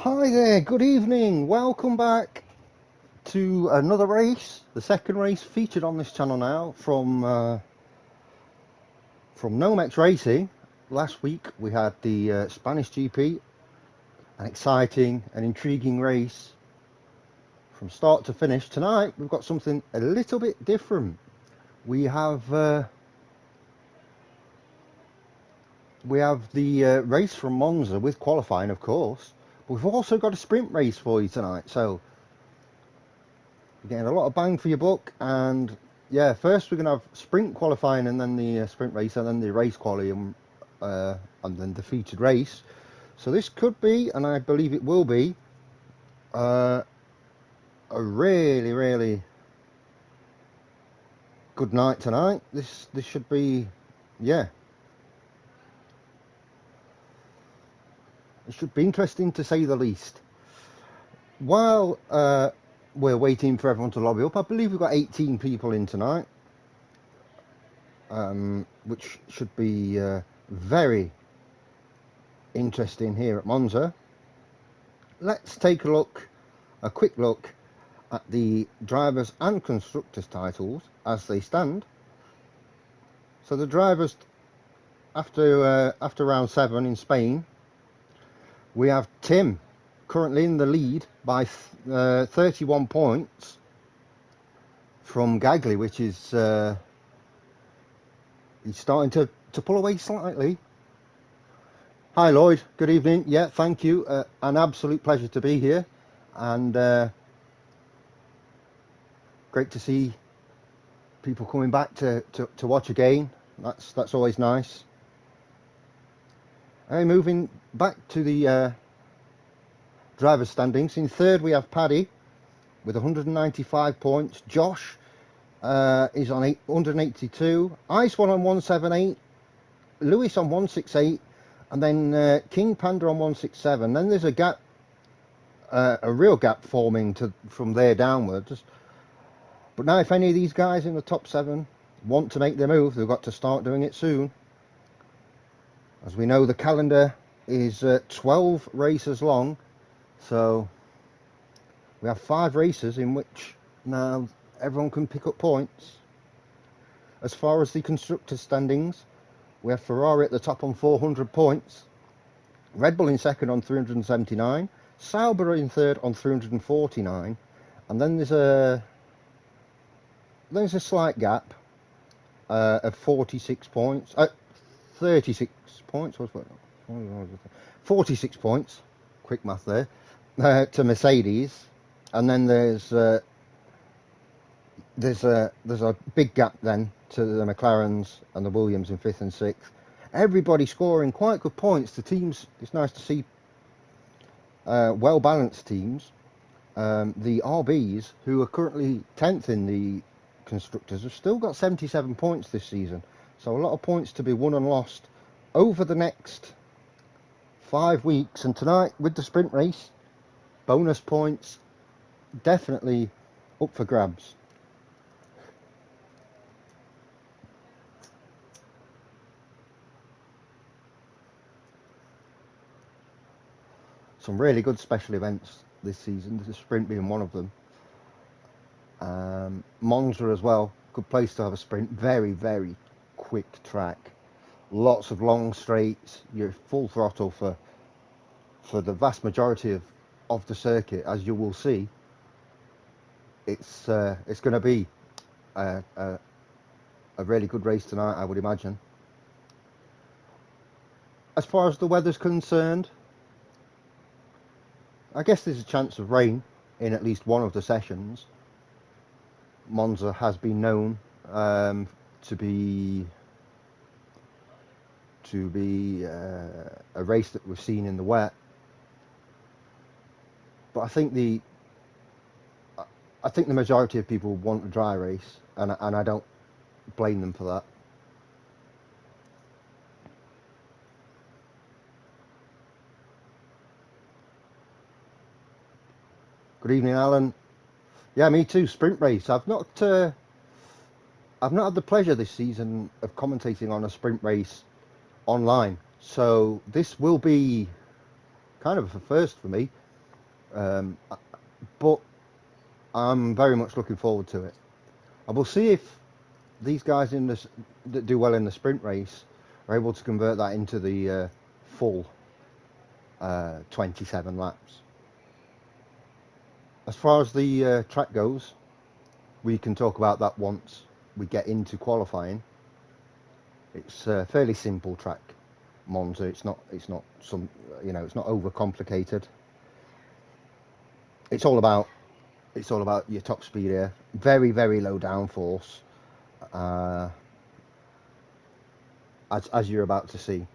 Hi there, good evening. Welcome back to another race, the second race featured on this channel now from NOMEX Racing. Last week we had the Spanish GP, an exciting and intriguing race from start to finish. Tonight we've got something a little bit different. We have the race from Monza with qualifying, of course. But we've also got a sprint race for you tonight, so you're getting a lot of bang for your buck. And yeah, first we're going to have sprint qualifying, and then the sprint race, and then the race quali, and then the featured race. So this could be, and I believe it will be, a really good night tonight. This should be, yeah, it should be interesting to say the least. While we're waiting for everyone to lobby up, I believe we've got 18 people in tonight, which should be very interesting here at Monza. Let's take a quick look at the drivers and constructors titles as they stand. So the drivers, after round 7 in Spain, we have Tim currently in the lead by 31 points from Gagli, which is he's starting to pull away slightly. Hi Lloyd, good evening. Yeah, thank you. An absolute pleasure to be here, and great to see people coming back to watch again. That's always nice. Moving back to the drivers' standings. In third we have Paddy with 195 points. Josh is on 182. Ice One on 178. Lewis on 168. And then King Panda on 167. Then there's a gap, a real gap forming from there downwards. But now if any of these guys in the top 7 want to make their move, they've got to start doing it soon. As we know, the calendar is 12 races long, so we have 5 races in which now everyone can pick up points. As far as the constructors' standings, we have Ferrari at the top on 400 points, Red Bull in second on 379, Sauber in third on 349, and then there's a slight gap of 46 points, 36 points, 46 points, quick math there, to Mercedes, and then there's a big gap then to the McLarens and the Williams in 5th and 6th. Everybody scoring quite good points. The teams, it's nice to see well balanced teams. The RBs, who are currently 10th in the constructors, have still got 77 points this season, so a lot of points to be won and lost over the next 5 weeks. And tonight with the sprint race, bonus points definitely up for grabs. Some really good special events this season, the sprint being one of them. Monza as well, good place to have a sprint. Very quick track, lots of long straights. You're full throttle for the vast majority of the circuit, as you will see. It's going to be a really good race tonight, I would imagine. As far as the weather's concerned, I guess there's a chance of rain in at least one of the sessions. Monza has been known to be a race that we've seen in the wet, but I think the majority of people want a dry race, and I don't blame them for that. Good evening, Alan. Yeah, me too. Sprint race. I've not had the pleasure this season of commentating on a sprint race online, so this will be kind of a first for me. But I'm very much looking forward to it. I will see if these guys in this that do well in the sprint race are able to convert that into the full 27 laps. As far as the track goes, we can talk about that once we get into qualifying. It's a fairly simple track, Monza. It's not some, it's not overcomplicated. It's all about your top speed here. Very, very low downforce, as you're about to see.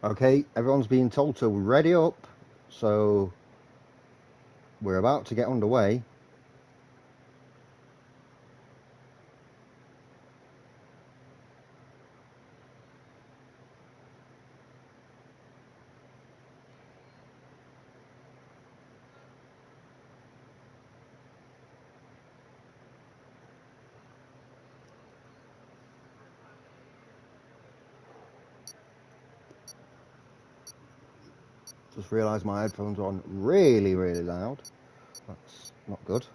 Okay, everyone's being told to ready up, so we're about to get underway. Just realised my headphones are on really, really loud. That's not good.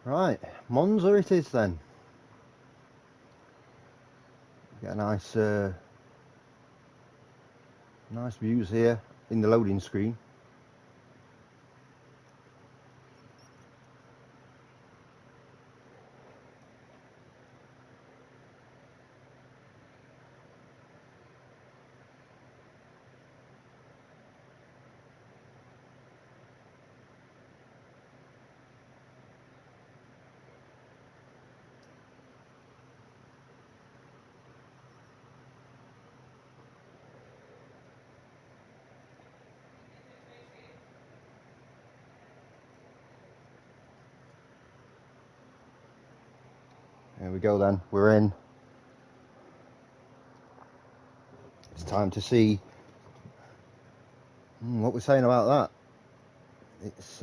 Right, Monza it is then. Get a nice views here in the loading screen. There we go then, we're in. It's time to see what we're saying about that. It's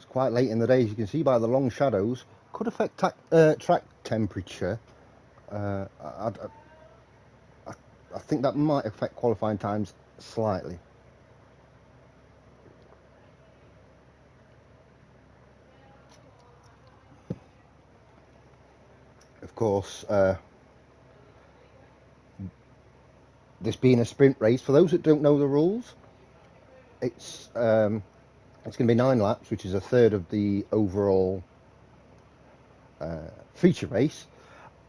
quite late in the day, as you can see by the long shadows. Could affect track temperature. I think that might affect qualifying times slightly. Of course, this being a sprint race, for those that don't know the rules, it's going to be 9 laps, which is a third of the overall feature race.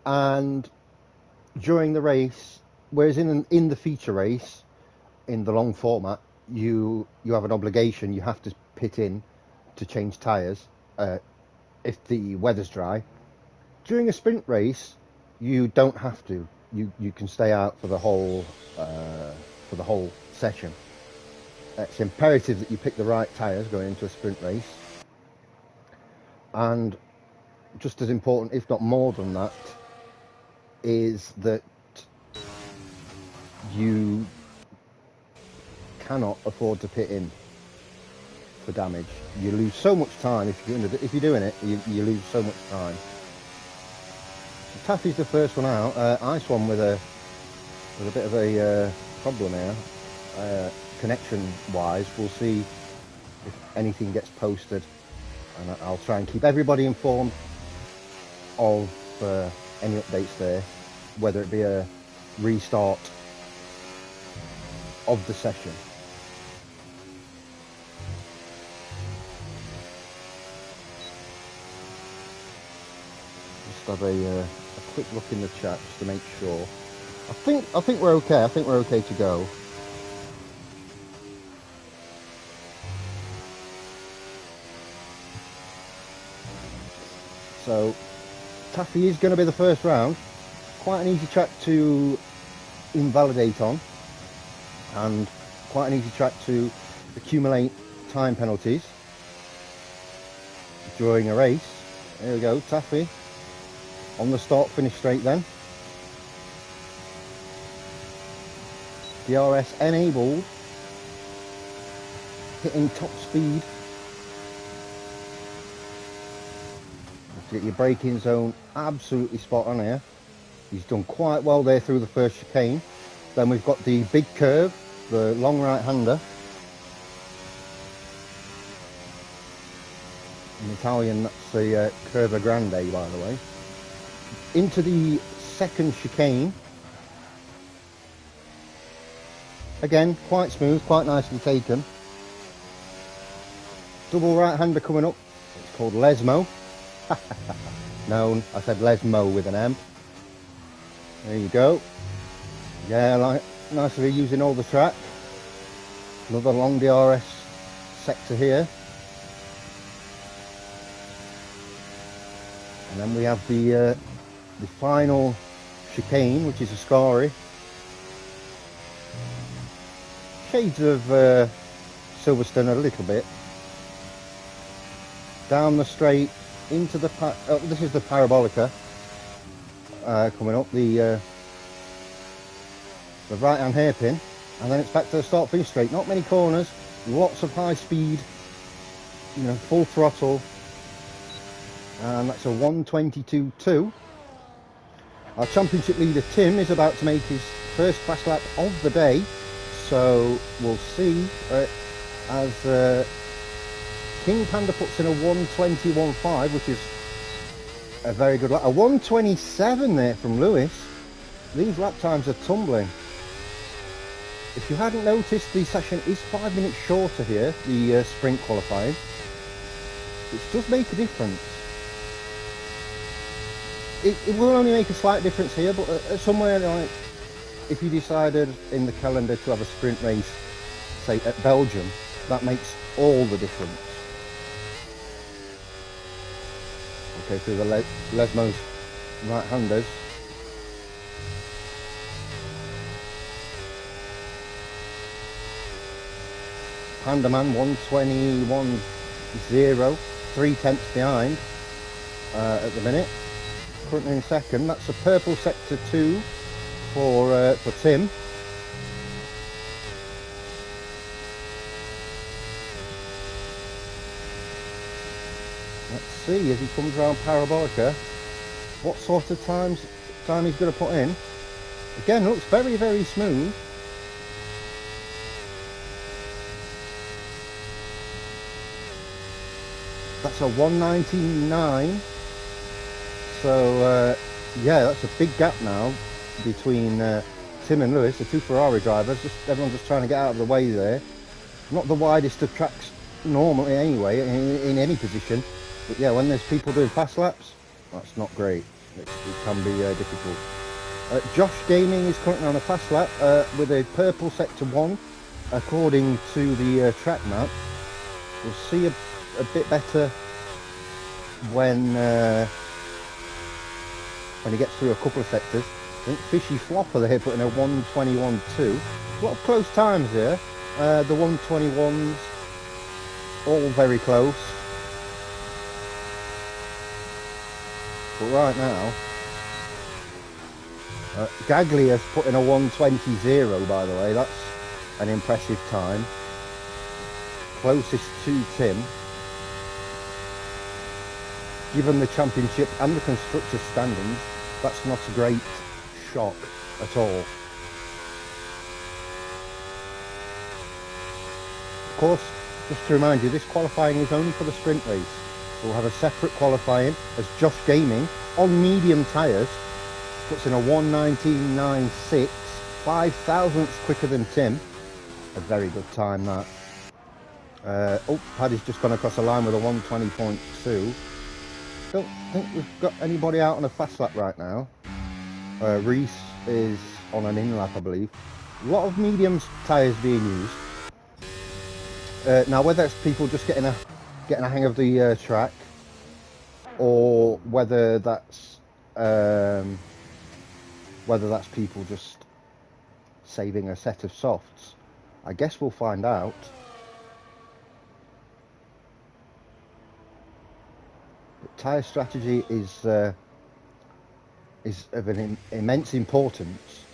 And during the race, whereas in the feature race, in the long format, you have an obligation. You have to pit in to change tyres if the weather's dry. During a sprint race, you don't have to. You can stay out for the whole session. It's imperative that you pick the right tyres going into a sprint race, and just as important, if not more than that, is that you cannot afford to pit in for damage. You lose so much time if you're doing it. You lose so much time. Taffy's the first one out. Ice one with a bit of a problem here, connection wise. We'll see if anything gets posted, and I'll try and keep everybody informed of any updates there, whether it be a restart of the session. Just have a quick look in the chat just to make sure. I think we're okay. I think we're okay to go. So Taffy is going to be the first round. Quite an easy track to invalidate on, and quite an easy track to accumulate time penalties during a race. Here we go, Taffy on the start finish straight then. DRS enabled, hitting top speed. Have to get your braking zone absolutely spot on here. He's done quite well there through the first chicane. Then we've got the big curve, the long right-hander. In Italian, that's the Curva Grande, by the way. Into the second chicane. Again, quite smooth, quite nicely taken. Double right-hander coming up. It's called Lesmo. No, I said Lesmo with an M. There you go. Yeah, like nicely using all the track. Another long DRS sector here. And then we have the final chicane, which is a Ascari. Shades of Silverstone a little bit. Down the straight into the this is the Parabolica coming up, the right hand hairpin, and then it's back to the start finish straight. Not many corners, lots of high speed, you know, full throttle, and that's a 1:22.2. Our championship leader Tim is about to make his first fast lap of the day, so we'll see as King Panda puts in a 1:21.5, which is a very good lap. A 1:27 there from Lewis. These lap times are tumbling. If you hadn't noticed, the session is 5 minutes shorter here, the sprint qualifying, which does make a difference. It will only make a slight difference here, but somewhere like, if you decided in the calendar to have a sprint race, say at Belgium, that makes all the difference. Okay, through the Lesmo's right-handers. Pandaman 1:21.0, 3/10 behind at the minute. Currently in second. That's a purple sector 2 for Tim. Let's see as he comes around Parabolica what sort of time he's going to put in. Again, looks very, very smooth. That's a 1:19.9. So yeah, that's a big gap now between Tim and Lewis, the two Ferrari drivers. Everyone's just trying to get out of the way there. Not the widest of tracks normally anyway, in any position. But yeah, when there's people doing fast laps, that's not great. It can be difficult. Josh Gaming is currently on a fast lap with a purple sector 1, according to the track map. We'll see a bit better when he gets through a couple of sectors. I think Fishy Flopper there putting a 1:21.2. A lot of close times here. The 1:21s all very close. But right now, Gaglia's put in a 1:20.0, by the way. That's an impressive time. Closest to Tim. Given the championship and the constructors' standings, that's not a great shock at all. Of course, just to remind you, this qualifying is only for the sprint race. We'll have a separate qualifying as Josh Gaming on medium tyres puts in a 1:19.96, 5 thousandths quicker than Tim. A very good time that. Oh, Paddy's just gone across the line with a 1:20.2. Don't think we've got anybody out on a fast lap right now. Reese is on an in lap, I believe. A lot of medium tyres being used. Now, whether it's people just getting a hang of the track, or whether that's people just saving a set of softs? I guess we'll find out. But tyre strategy is of an immense importance.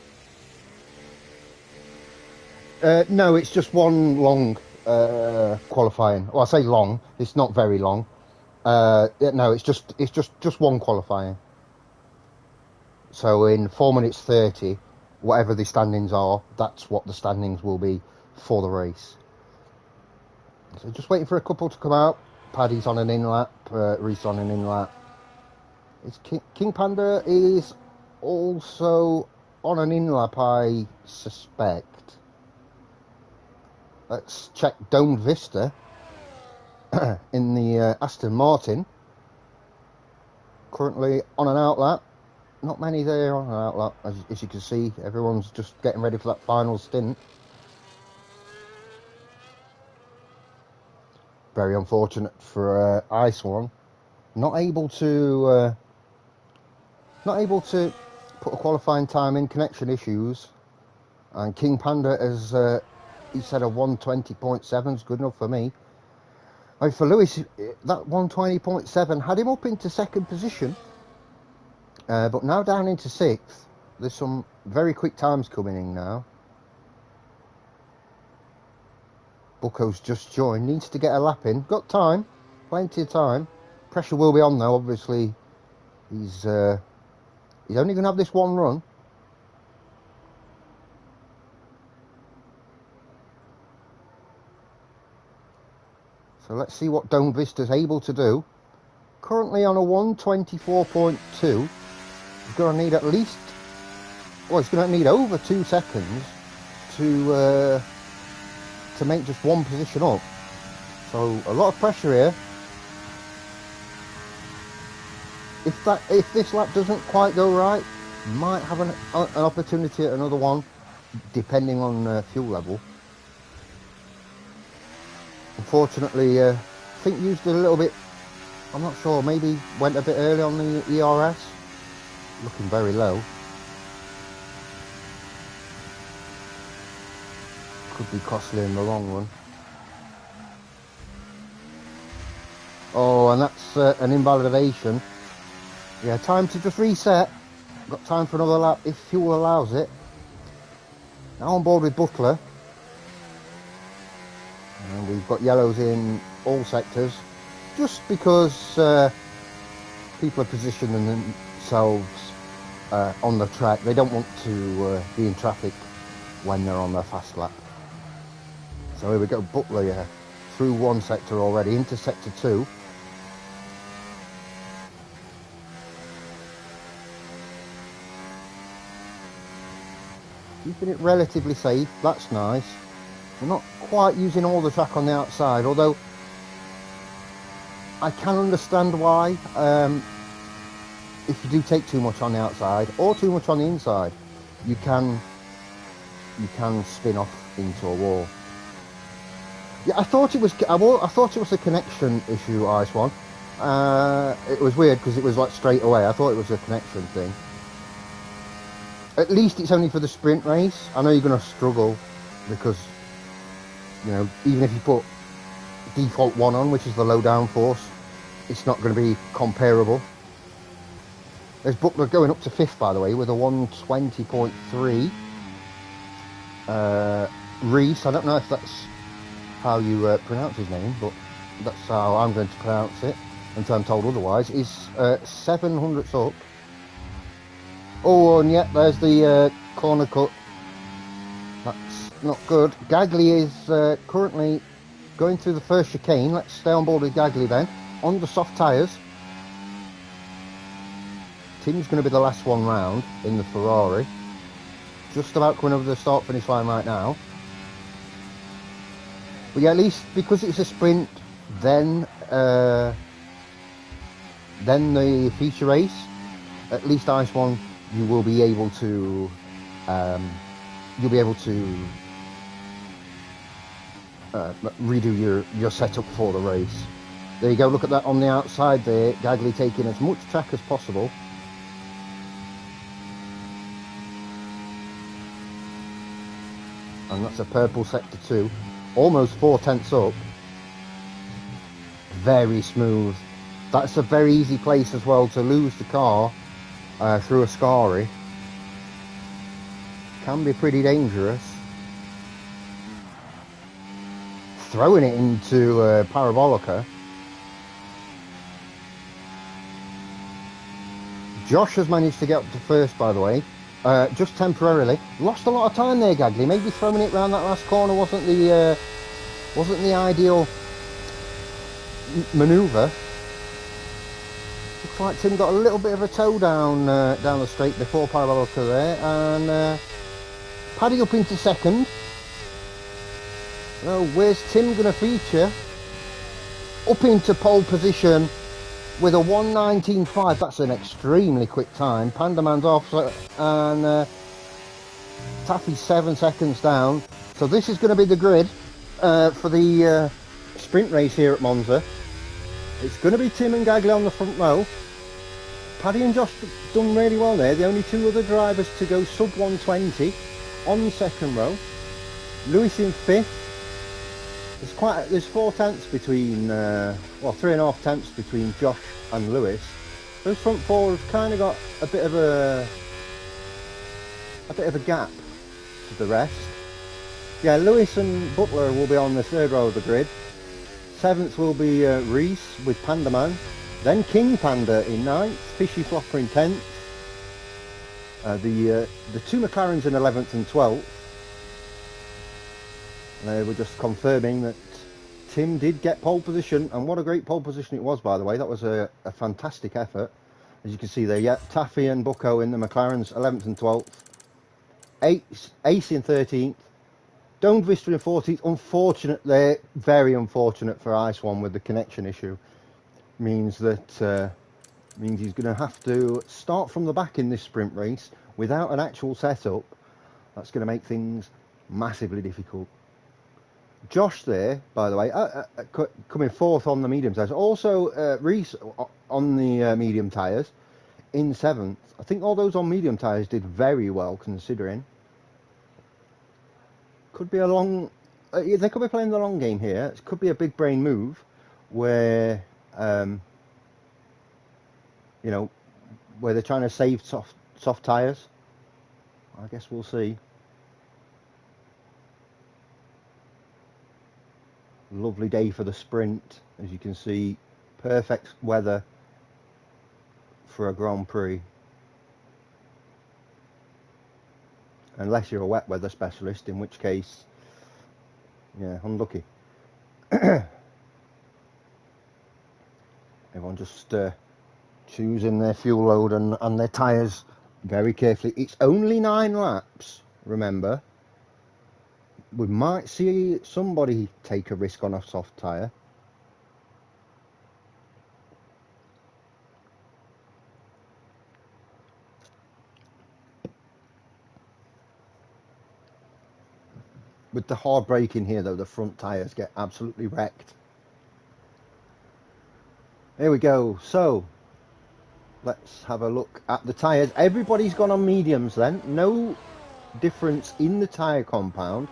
No, it's just one long qualifying. Well, I say long. It's not very long. No, it's just one qualifying. So in 4 minutes 30, whatever the standings are, that's what the standings will be for the race. So just waiting for a couple to come out. Paddy's on an in-lap, Reese on an in-lap. King Panda is also on an in-lap, I suspect. Let's check Dome Vista in the Aston Martin. Currently on an outlap. Not many there on an outlap, as you can see. Everyone's just getting ready for that final stint. Very unfortunate for Ice One. Not able to put a qualifying time in, connection issues. And King Panda has he said a 120.7 is good enough for me. For Lewis, that 120.7 had him up into second position. But now down into sixth. There's some very quick times coming in now. Bucco's just joined. Needs to get a lap in. Got time. Plenty of time. Pressure will be on though. Obviously, he's only going to have this one run. So let's see what Dome Vista's able to do. Currently on a 124.2. He's going to need at least, well, he's going to need over 2 seconds to make just one position up. So a lot of pressure here. If this lap doesn't quite go right, might have an opportunity at another one, depending on fuel level. Unfortunately, I think used it a little bit. I'm not sure. Maybe went a bit early on the ERS. Looking very low. Could be costly in the long run. Oh, and that's an invalidation. Yeah, time to just reset. Got time for another lap if fuel allows it. Now on board with Butler. And we've got yellows in all sectors. Just because people are positioning themselves on the track. They don't want to be in traffic when they're on their fast lap. So here we go, Butler, yeah, through one sector already, into sector 2. Keeping it relatively safe, that's nice. We're not quite using all the track on the outside, although I can understand why. If you do take too much on the outside or too much on the inside, you can spin off into a wall. Yeah, I thought it was a connection issue, Ice One. It was weird because it was like straight away. I thought it was a connection thing. At least it's only for the sprint race. I know you're going to struggle because, you know, even if you put default 1 on, which is the low downforce, it's not going to be comparable. There's Butler going up to 5th, by the way, with a 120.3. Reese, I don't know if that's how you pronounce his name, but that's how I'm going to pronounce it until I'm told otherwise, is 700ths up. Oh, and yeah, there's the corner cut. That's not good. Gagley is currently going through the first chicane. Let's stay on board with Gagley then. On the soft tyres. Tim's going to be the last one round in the Ferrari. Just about coming over the start-finish line right now. But yeah, at least because it's a sprint, then the feature race, at least Ice One, you will be able to redo your setup for the race. There you go, look at that on the outside there, Gagley taking as much track as possible. and that's a purple sector 2, almost 4/10 up. Very smooth. That's a very easy place as well to lose the car through a scary. Can be pretty dangerous. Throwing it into Parabolica. Josh has managed to get up to first, by the way, just temporarily. Lost a lot of time there, Gagley. Maybe throwing it round that last corner wasn't the ideal manoeuvre. Looks like Tim got a little bit of a toe down the straight before Parabolica there, and Paddy up into second. Oh, where's Tim going to feature? Up into pole position with a 1:19.5. That's an extremely quick time. Pandaman's off, and Taffy's 7 seconds down. So this is going to be the grid for the sprint race here at Monza. It's going to be Tim and Gagley on the front row. Paddy and Josh done really well there. The only two other drivers to go sub 120 on the second row. Lewis in 5th. There's 4/10 between, well, 3.5 tenths between Josh and Lewis. Those front four have kind of got a bit of a gap to the rest. Yeah, Lewis and Butler will be on the third row of the grid. 7th will be Reese with Pandaman. Then King Panda in 9th, Fishy Flopper in 10th. The two McLarens in 11th and 12th. They were just confirming that Tim did get pole position, and what a great pole position it was, by the way. That was a fantastic effort. As you can see there, yeah, Taffy and Bucko in the McLarens, 11th and 12th. Ace in 13th. Don't Vista in 14th. Unfortunate there, very unfortunate for Ice One with the connection issue. Means that means he's going to have to start from the back in this sprint race without an actual setup. That's going to make things massively difficult. Josh there, by the way, coming 4th on the medium tyres. Also Reese on the medium tyres in 7th. I think all those on medium tyres did very well considering. Could be a long... they could be playing the long game here. It could be a big brain move where, you know, where they're trying to save soft tyres. I guess we'll see. Lovely day for the sprint, as you can see. Perfect weather for a Grand Prix. Unless you're a wet weather specialist, in which case, yeah, unlucky. Everyone just choosing their fuel load and their tyres very carefully. It's only 9 laps, remember. We might see somebody take a risk on a soft tyre. With the hard braking here, though, the front tyres get absolutely wrecked. Here we go. So, let's have a look at the tyres. Everybody's gone on mediums then. No difference in the tyre compound.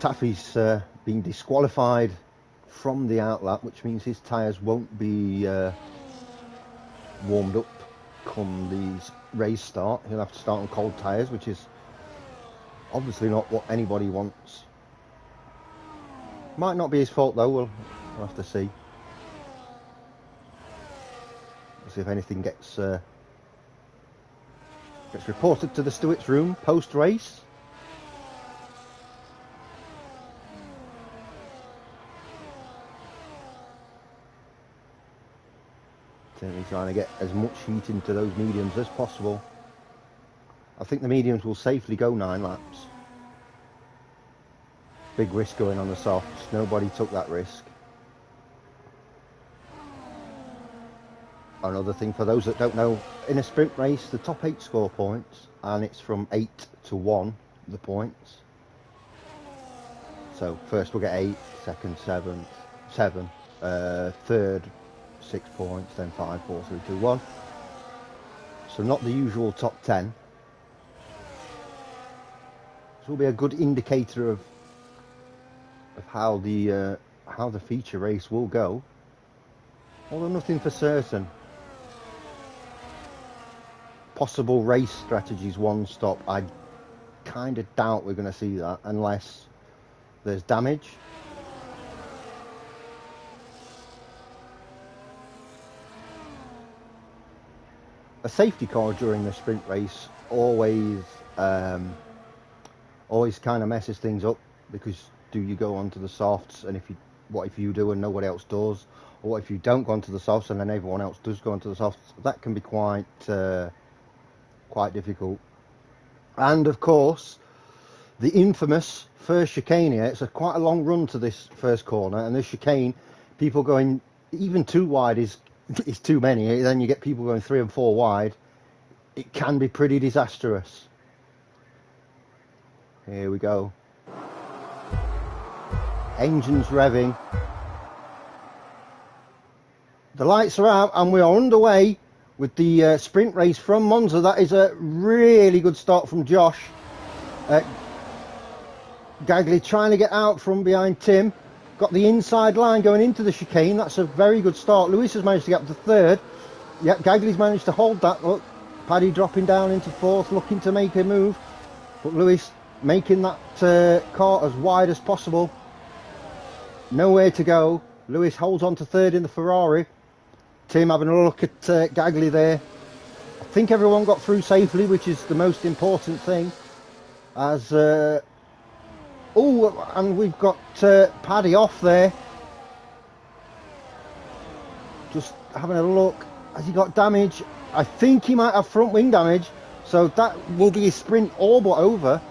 Taffy's been disqualified from the outlap, which means his tyres won't be warmed up come the race start. He'll have to start on cold tyres, which is obviously not what anybody wants. Might not be his fault though, we'll have to see. We'll see if anything gets reported to the stewards room post-race. Certainly trying to get as much heat into those mediums as possible. I think the mediums will safely go 9 laps. Big risk going on the softs. Nobody took that risk. Another thing for those that don't know, in a sprint race, the top 8 score points, and it's from 8 to 1, the points. So first we'll get 8, second 7, third 6 points, then 5, 4, 3, 2, 1. So not the usual top 10. will be a good indicator of how the feature race will go. Although nothing for certain. Possible race strategies, one stop. I kind of doubt we're going to see that unless there's damage. A safety car during the sprint race always kind of messes things up, because do you go onto the softs, and what if you do and nobody else does, or what if you don't go onto the softs and then everyone else does go onto the softs? That can be quite difficult. And of course, the infamous first chicane here. It's quite a long run to this first corner, and this chicane, people going even too wide is too many. Then you get people going 3 and 4 wide. It can be pretty disastrous. Here we go. Engines revving. The lights are out and we are underway with the sprint race from Monza. That is a really good start from Josh. Gagli trying to get out from behind Tim. Got the inside line going into the chicane. That's a very good start. Lewis has managed to get up to third. Yep, Gagli's managed to hold that. Look, Paddy dropping down into fourth, looking to make a move. But Lewis making that car as wide as possible. Nowhere to go. Lewis holds on to third in the Ferrari. Tim having a look at Gagli there. I think everyone got through safely, which is the most important thing. As oh, and we've got Paddy off there. Just having a look. Has he got damage? I think he might have front wing damage. So that will be his sprint all but over.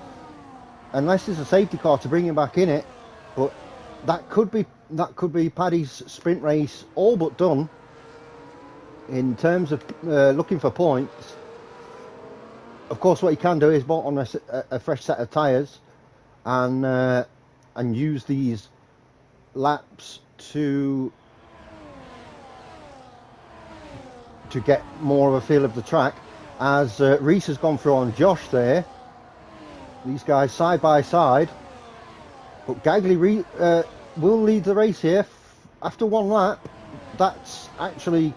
Unless there's a safety car to bring him back in it. But that could be Paddy's sprint race all but done. In terms of looking for points. Of course, what he can do is bolt on a fresh set of tyres. And use these laps to get more of a feel of the track, as Reese has gone through on Josh there. These guys side by side, but Gagli will lead the race here after one lap. That's actually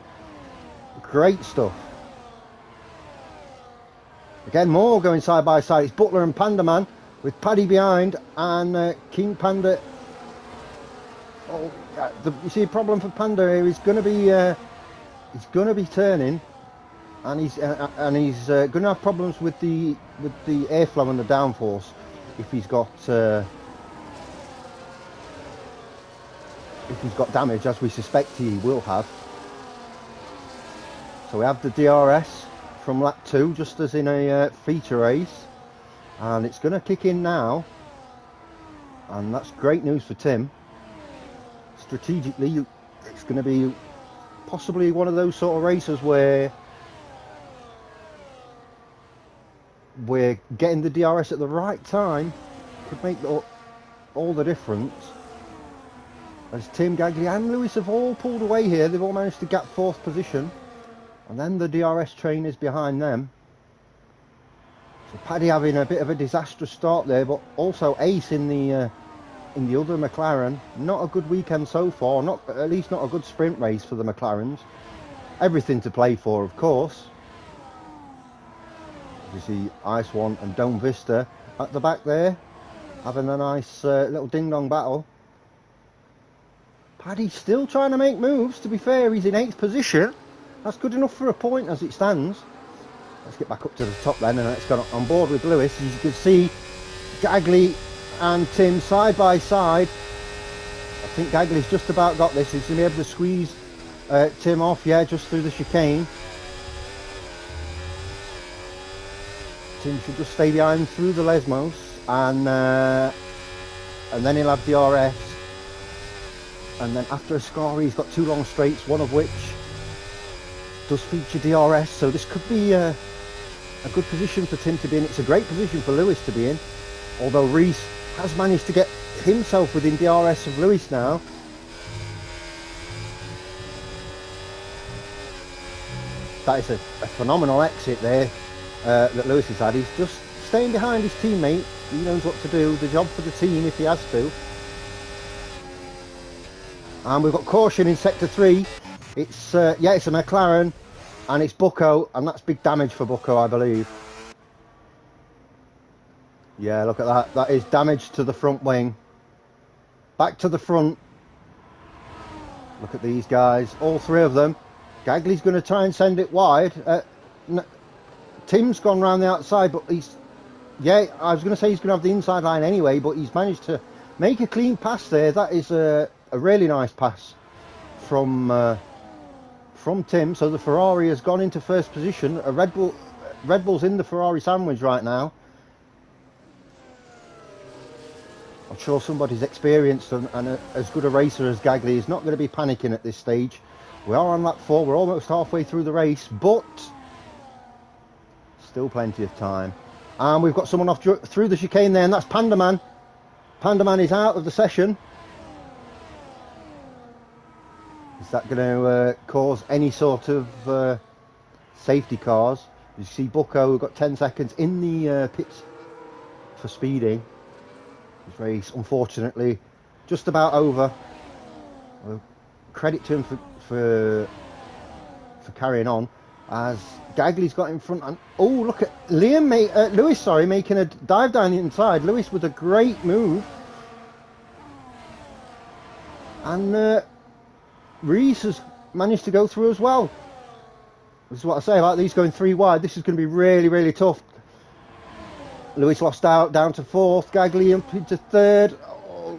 great stuff. Again, more going side by side. It's Butler and Panda Man, with Paddy behind, and King Panda. Oh, you see a problem for Panda here. He's going to be turning, and he's going to have problems with the airflow and the downforce if he's got damage, as we suspect he will have. So we have the DRS from lap 2, just as in a feature race. And it's going to kick in now, and that's great news for Tim. Strategically, it's going to be possibly one of those sort of races where we're getting the DRS at the right time could make all the difference. As Tim, Gagli and Lewis have all pulled away here, they've all managed to get 4th position, and then the DRS train is behind them. So Paddy having a bit of a disastrous start there, but also ace in the other McLaren. Not a good weekend so far, at least not a good sprint race for the McLarens. Everything to play for, of course. As you see Ice One and Dome Vista at the back there, having a nice little ding-dong battle. Paddy still trying to make moves. To be fair, he's in 8th position. That's good enough for a point as it stands. Let's get back up to the top then, and let's go on board with Lewis. As you can see, Gagli and Tim side by side. I think Gagli's just about got this. He's going to be able to squeeze Tim off, yeah, just through the chicane. Tim should just stay behind through the Lesmos, and then he'll have DRS. And then after Ascari, he's got 2 long straights, one of which does feature DRS, so this could be a good position for Tim to be in. It's a great position for Lewis to be in, although Reese has managed to get himself within DRS of Lewis now. That is a phenomenal exit there that Lewis has had. He's just staying behind his teammate. He knows what to do, the job for the team if he has to. And we've got caution in sector 3. It's yeah, it's a McLaren, and it's Bucco, and that's big damage for Bucco, I believe. Yeah, look at that. That is damage to the front wing. Back to the front. Look at these guys, all 3 of them. Gagley's going to try and send it wide. Tim's gone round the outside, but he's... Yeah, I was going to say he's going to have the inside line anyway, but he's managed to make a clean pass there. That is a really nice pass from Tim. So the Ferrari has gone into first position. Red Bull's in the Ferrari sandwich right now. I'm sure somebody's experienced and as good a racer as Gagley is not going to be panicking at this stage. We are on lap 4, we're almost halfway through the race, but still plenty of time. And we've got someone off through the chicane there, and that's Panda Man. Panda Man is out of the session. Is that going to cause any sort of safety cars? You see Bucco, we've got 10 seconds in the pits for speeding. This race, unfortunately, just about over. Well, credit to him for carrying on, as Gagley's got in front. And oh, look at Lewis, sorry, making a dive down the inside. Lewis with a great move, and Reese has managed to go through as well. This is what I say about these going 3 wide. This is going to be really, really tough. Lewis lost out down to 4th, Gagley up into 3rd. Oh.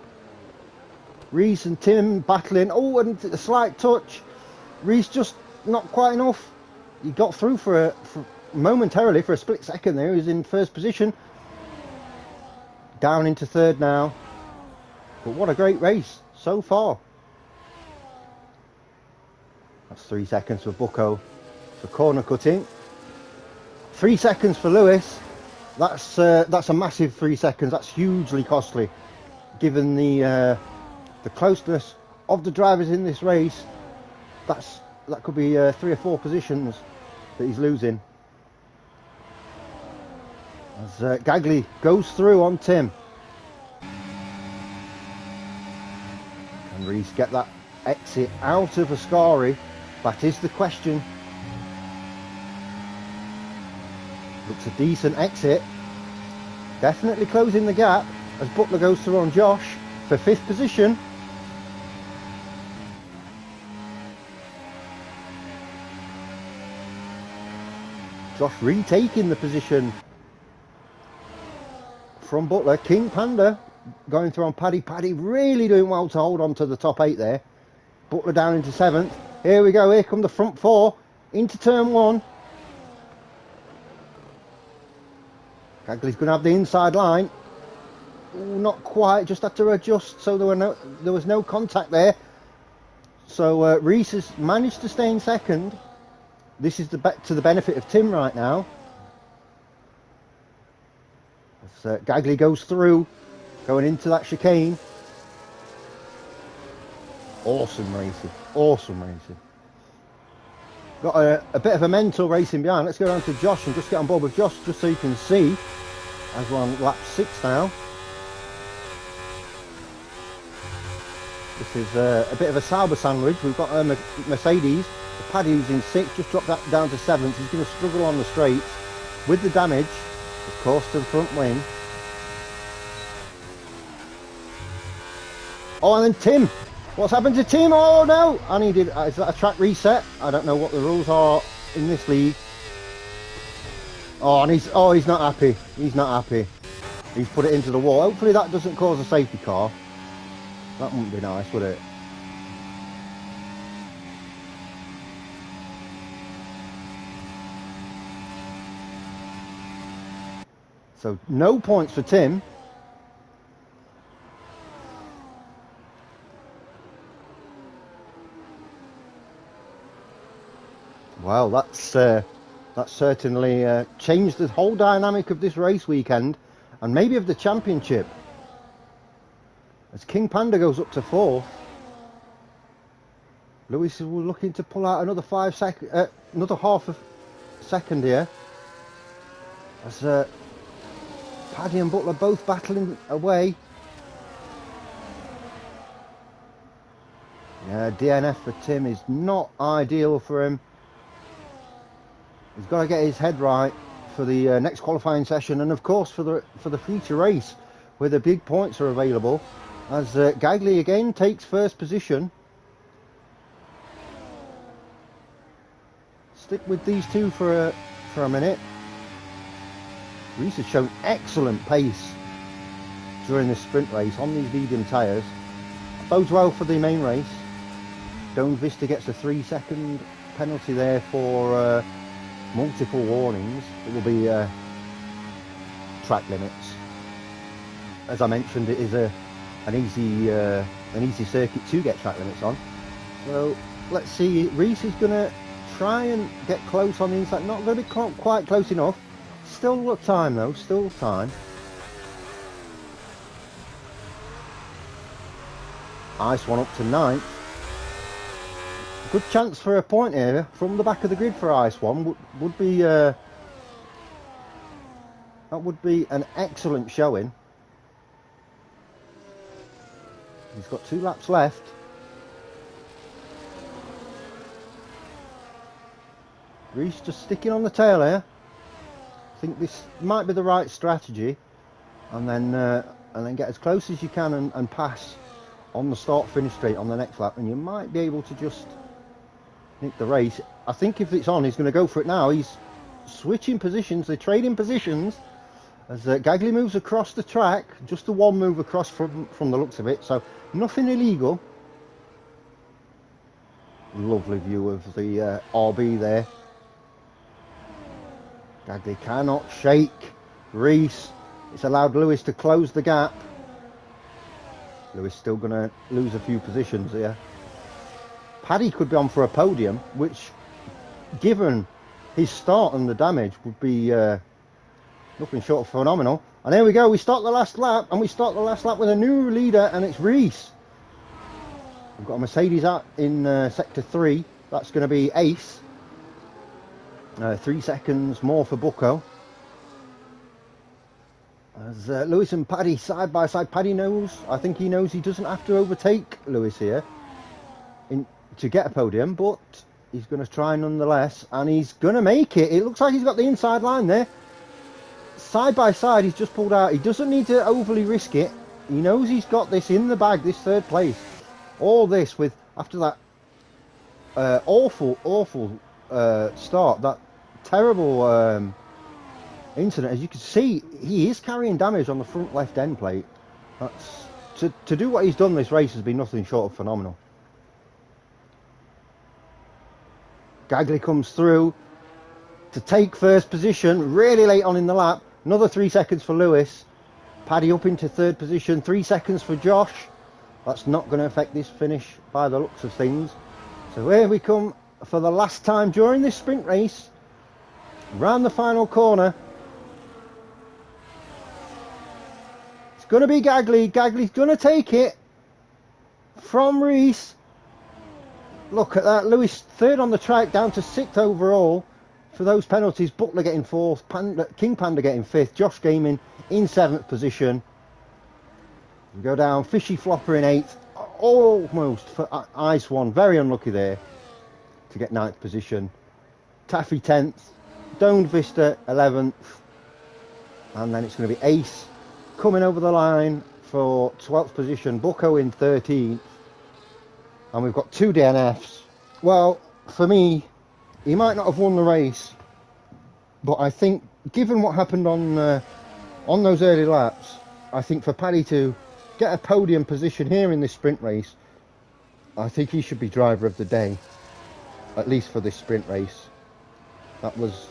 Reese and Tim battling. Oh, and a slight touch. Reese just not quite enough. He got through for momentarily, for a split second there. He was in first position. Down into 3rd now. But what a great race so far. That's 3 seconds for Bucco for corner cutting. 3 seconds for Lewis. That's a massive 3 seconds. That's hugely costly, given the closeness of the drivers in this race. That could be 3 or 4 positions that he's losing. As Gagley goes through on Tim. Can Reese get that exit out of Ascari? That is the question. Looks a decent exit. Definitely closing the gap as Butler goes through on Josh for 5th position. Josh retaking the position from Butler. King Panda going through on Paddy. Paddy really doing well to hold on to the top 8 there. Butler down into 7th. Here we go. Here come the front 4 into turn 1. Gagley's going to have the inside line. Ooh, not quite, just had to adjust, so there was no contact there. So Reese has managed to stay in 2nd. This is to the benefit of Tim right now. As Gagley goes through, going into that chicane. Awesome racing, awesome racing. Got a bit of a mental racing behind. Let's go down to Josh and just get on board with Josh, just so you can see, as we're on lap 6 now. This is a bit of a Sauber sandwich. We've got a Mercedes. Paddy, who's in 6th, just dropped that down to 7th. He's going to struggle on the straights with the damage, of course, to the front wing. Oh, and then Tim. What's happened to Tim? Oh no! And he did. Is that a track reset? I don't know what the rules are in this league. Oh, and he's not happy. He's not happy. He's put it into the wall. Hopefully that doesn't cause a safety car. That wouldn't be nice, would it? So no points for Tim. Well, that's certainly changed the whole dynamic of this race weekend, and maybe of the championship. As King Panda goes up to 4th, Lewis is looking to pull out another another half a second here. As Paddy and Butler both battling away. Yeah, DNF for Tim is not ideal for him. He's got to get his head right for the next qualifying session, and of course for the future race where the big points are available. As Gagley again takes first position. Stick with these two for a minute. Reese has shown excellent pace during this sprint race on these medium tyres. Bodes well for the main race. Doan Vista gets a 3-second penalty there for multiple warnings. It will be track limits. As I mentioned, it is an easy circuit to get track limits on. So let's see. Reese is going to try and get close on the inside. Not going to be quite close enough. Still time though. Still time. Ice One up to 9th. Good chance for a point here from the back of the grid for Ice One. Would be that would be an excellent showing. He's got 2 laps left. Reese just sticking on the tail here. I think this might be the right strategy, and then get as close as you can and pass on the start finish straight on the next lap, and you might be able to just nick the race. I think if it's on, he's going to go for it now. He's switching positions, they're trading positions as Gagley moves across the track. Just the one move across from the looks of it, so nothing illegal. Lovely view of the RB there. Gagley cannot shake Reese. It's allowed Lewis to close the gap. Lewis still going to lose a few positions here. Paddy could be on for a podium, which, given his start and the damage, would be nothing short of phenomenal. And there we go, we start the last lap, and we start the last lap with a new leader, and it's Reese. We've got a Mercedes out in sector 3. That's going to be Ace. 3 seconds more for Bucco. As Lewis and Paddy side by side. Paddy knows, I think he knows he doesn't have to overtake Lewis here to get a podium, but he's going to try nonetheless, and he's going to make it. It looks like he's got the inside line there. Side by side, he's just pulled out. He doesn't need to overly risk it. He knows he's got this in the bag, this 3rd place. All this with, after that awful start, that terrible incident. As you can see, he is carrying damage on the front left end plate. That's to do what he's done this race has been nothing short of phenomenal. Gagley comes through to take first position really late on in the lap. Another 3 seconds for Lewis. Paddy up into 3rd position. 3 seconds for Josh. That's not going to affect this finish by the looks of things. So here we come for the last time during this sprint race. Round the final corner. It's going to be Gagley. Gagley's going to take it from Reese. Look at that. Lewis 3rd on the track, down to 6th overall for those penalties. Butler getting 4th. King Panda getting 5th. Josh Gaming in 7th position. We go down. Fishy Flopper in 8th. Almost for Ice One. Very unlucky there to get 9th position. Taffy 10th. Doan Vista 11th. And then it's going to be Ace coming over the line for 12th position. Bucco in 13th. And we've got 2 DNFs. Well, for me, he might not have won the race, but I think, given what happened on those early laps, I think for Paddy to get a podium position here in this sprint race, I think he should be driver of the day, at least for this sprint race. That was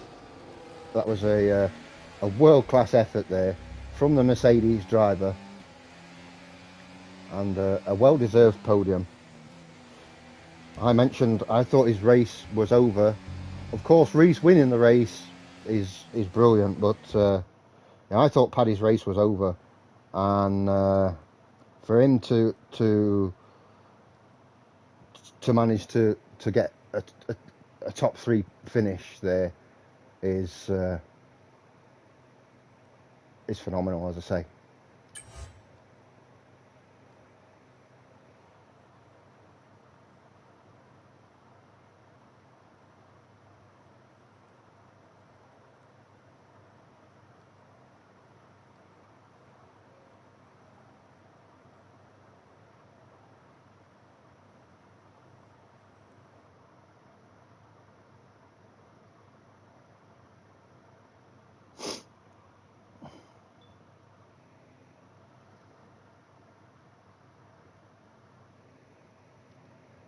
a world-class effort there from the Mercedes driver, and a well-deserved podium. I mentioned I thought his race was over. Of course, Reese winning the race is brilliant, but yeah, I thought Paddy's race was over, and for him to manage to get a top 3 finish there is is phenomenal, as I say.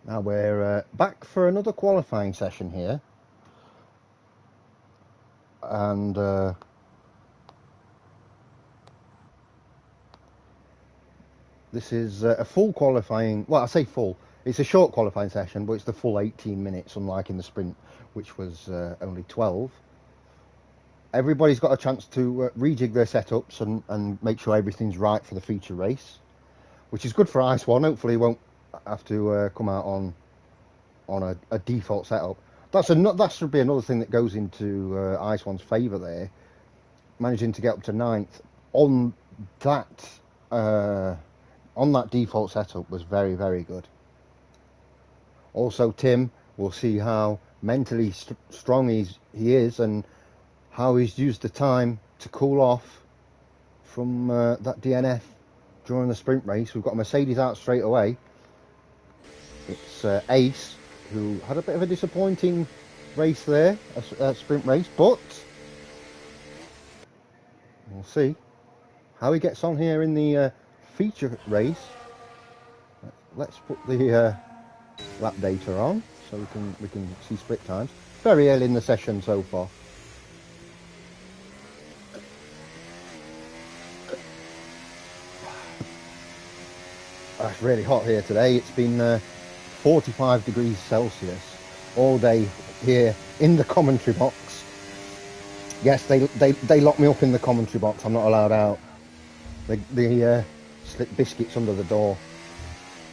Now we're back for another qualifying session here, and this is a full qualifying, well, I say full, it's a short qualifying session, but it's the full 18 minutes, unlike in the sprint, which was only 12. Everybody's got a chance to rejig their setups and make sure everything's right for the feature race, which is good for Ice 1. Hopefully he won't have to come out on a default setup. That should be another thing that goes into Ice 1's favour there, managing to get up to 9th on that default setup was very, very good. Also, Tim, we'll see how mentally strong he is and how he's used the time to cool off from that DNF during the sprint race. We've got Mercedes out straight away. It's Ace, who had a bit of a disappointing race there, a sprint race, but we'll see how he gets on here in the feature race. Let's put the lap data on so we can see split times. Very early in the session so far. It's really hot here today. It's been 45 degrees Celsius all day here in the commentary box. Yes, they lock me up in the commentary box. I'm not allowed out. They slip biscuits under the door,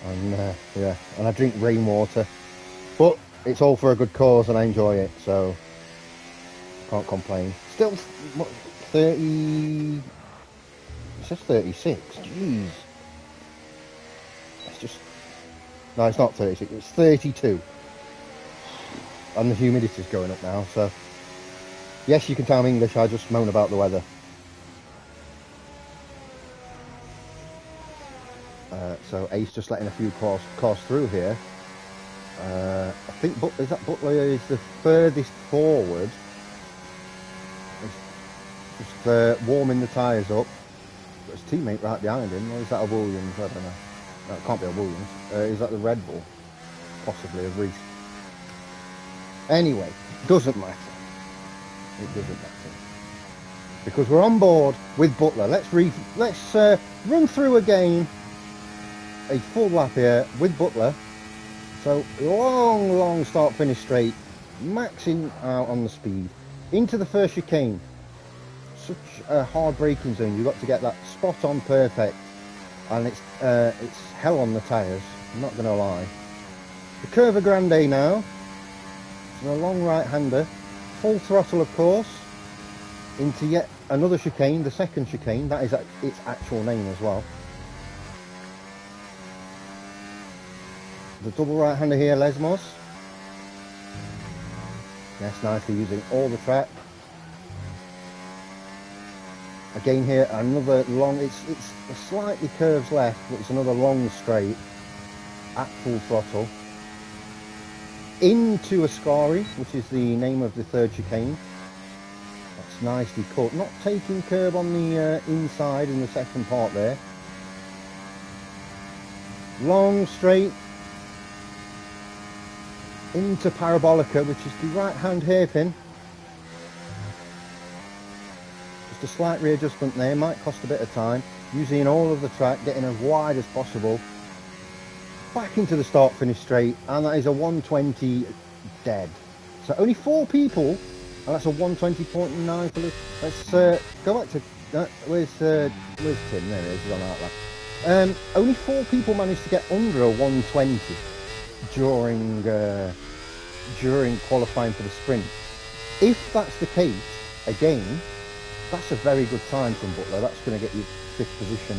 and yeah, and I drink rainwater. But it's all for a good cause, and I enjoy it, so can't complain. Still, what, 30? It says 36. Jeez. No, it's not 36, it's 32. And the humidity's going up now, so yes, you can tell I'm English, I just moan about the weather. So Ace just letting a few cars through here. I think Butler is the furthest forward. Just warming the tyres up. Got his teammate right behind him, or is that a Williams? I don't know. No, it can't be a Williams. Is that the Red Bull? Possibly a Reese. Anyway, doesn't matter. It doesn't matter. Because we're on board with Butler. Let's run through again a full lap here with Butler. So long start finish straight, maxing out on the speed into the first chicane. Such a hard braking zone. You've got to get that spot on perfect. And it's hell on the tyres, I'm not going to lie. The Curva Grande now, it's a long right-hander, full throttle of course, into yet another chicane, the second chicane, that is its actual name as well. The double right-hander here, Lesmos. Yes, nicely using all the track. Again here, another long, it's slightly curves left, but it's another long straight at full throttle. Into Ascari, which is the name of the third chicane. That's nicely cut. Not taking curb on the inside in the second part there. Long straight. Into Parabolica, which is the right-hand hairpin. A slight readjustment there, might cost a bit of time, using all of the track, getting as wide as possible, back into the start finish straight, and that is a 120 dead. So only 4 people, and that's a 120.9 for the, let's go back to, where's Tim, there he is, he's on that lap. Only 4 people managed to get under a 120 during qualifying for the sprint. If that's the case, again, That's a very good time from Butler. That's going to get you 5th position